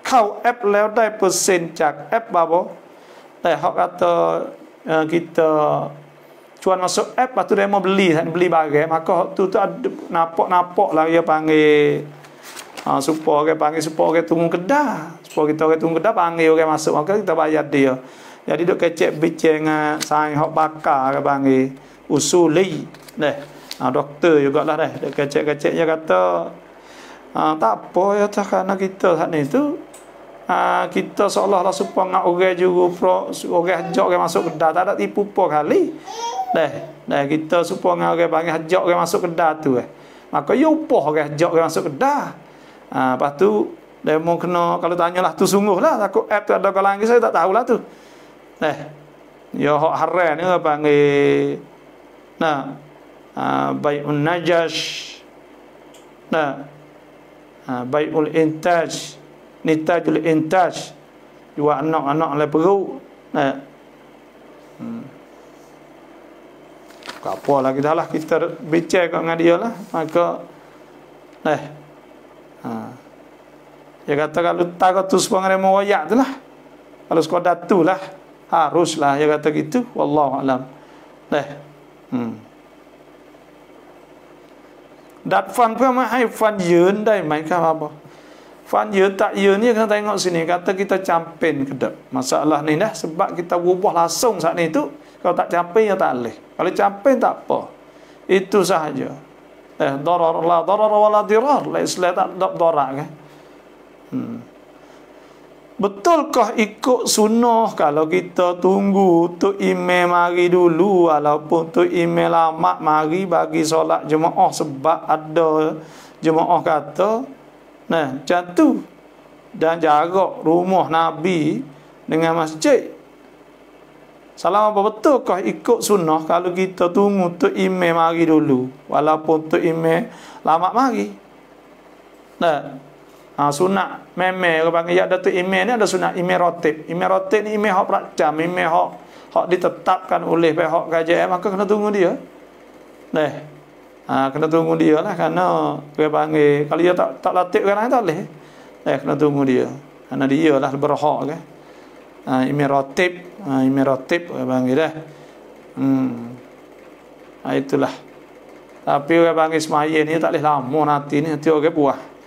เข้าแอปแล้วได้เปอร์เซ็นต์จากแอปBaboแต่เขาkata kita cuan masuk app lepas tu dia mau beli barang maka tu nampak lah dia panggil supaya orang panggil supaya orang tunggu kedah supaya kita orang tunggu kedah panggil orang masuk maka kita bayar dia jadi duk kecek bincang sai hok bakar orang panggil usuli doktor jugalah dah kecek-keceknya kata tak apa ya kerana kita saat ni tu kita seolah-olah supaya nak orang juga orang hajak orang masuk kedah tak ada tipu apa kali dah kita supaya orang panggil hajak orang masuk kedah tu maka ya upah orang hajak orang masuk kedah lepas tu dia mau kena kalau tanyalah tu sungguh lah takut app tu ada kalau lagi saya tak tahulah tu ya hak haram ni panggil bai'un najash bai'ul intaj nitajul intaj jual anak-anak oleh perut apa lah kita lah kita bincang dengan dia lah maka dia kata kalau tak tu sepanjang dia mau wayak tu lah kalau sekadar tu lah haruslah dia kata gitu wallahualamดัดฟันเพื่อไม่ให้ฟันยืนได้ไหมครับAbahฟันยืนtakยืนni kena tengok sini kata kita campen ke tak masalah ni dah sebab kita ubah langsung saat ni tu kalau tak campen ya tak boleh kalau campen tak apa itu sahaja darar la darar wala dirar la Islam tak darar kan betulkah ikut sunnah kalau kita tunggu Tok Imam mari dulu walaupun Tok Imam lama mari bagi solat jemaah sebab ada jemaah kata macam tu dan jarak rumah Nabi dengan masjid salam apa betulkah ikut sunnah kalau kita tunggu Tok Imam mari dulu walaupun Tok Imam lama mari sunat memang orang panggil ada tu imam ni ada sunat imam rotib ni imam hak prakjam imam hak ditetapkan oleh pihak KJM maka kena tunggu dia kena tunggu dia lah kerana orang panggil kalau dia tak latih orang lain tak boleh kena tunggu dia kerana dia lah berhak kan imam rotib orang panggil dah itulah tapi orang panggil semaya ni tak boleh lama nanti orang buah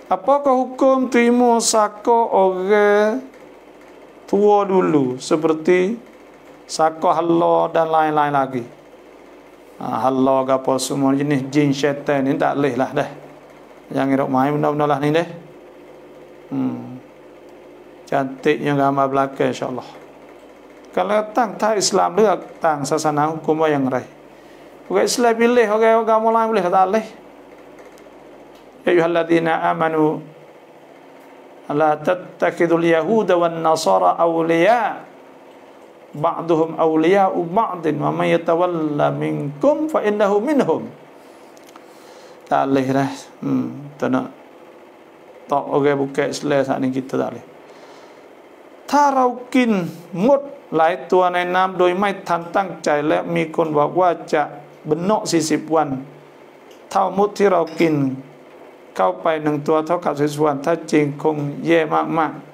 apakah hukum terima saka orang tua dulu seperti saka halla dan lain-lain lagi halla ke apa semua jenis jin syaitan ni tak boleh lah dah jangan irok main benda-benda lah ni dah cantiknya gambar belakang insyaAllah kalau tang tak Islam dia tang sasana hukum yang rai orang Islam pilih orang agama lain boleh tak boleh ya ayyuhalladzina amanu la tattakhidul yahuda wan nasara awliya ba'duhum awliya'u ba'din wa may yatawalla minkum fa innahu minhum. Tak boleh dah. Tak nak tak orang buka Islam saat ni kita tak boleh. ถ้าเรากินมดหลายตัวในน้ำโดยไม่ทันตั้งใจและมีคนบอกว่าจะบรรเนาะ40 วันเท่ามดที่เรากินเข้าไป1ตัวเท่ากับ40 วันถ้าจริงคงแย่มากๆ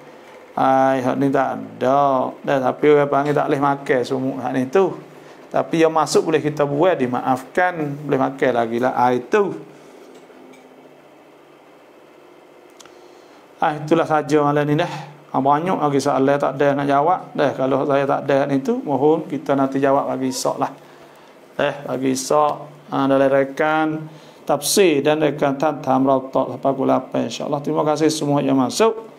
hak ni tak ada dah, tapi orang panggil tak boleh makan semua hak ni tu, tapi yang masuk boleh kita buat, dimaafkan, boleh makan lagi lah itu. Itulah saja malam ni dah. Banyak lagi soalan tak ada nak jawab dah. Kalau saya tak ada itu, mohon kita nanti jawab bagi esok lah. Bagi esok dalam rekan tafsir dan rekan tantam rautak sampai pukul 8 insya-Allah. Terima kasih semua yang masuk.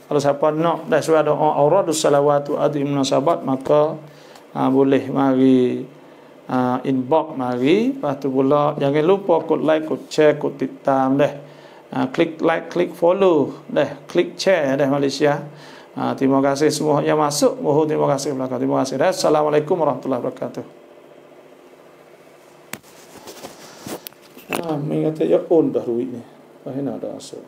Kalau siapa nak dah suara doa auradus salawatu adi munasabat, maka boleh mari inbox mari. Lepas tu pula jangan lupa kod like, kod share, kod titam dah. Klik like, klik follow dah, klik share dah Malaysia. Terima kasih semua yang masuk. Mohon terima kasih belakang. Terima kasih. Assalamualaikum warahmatullahi wabarakatuh. Mai kata ya on dah duit ni. Dah ada asal.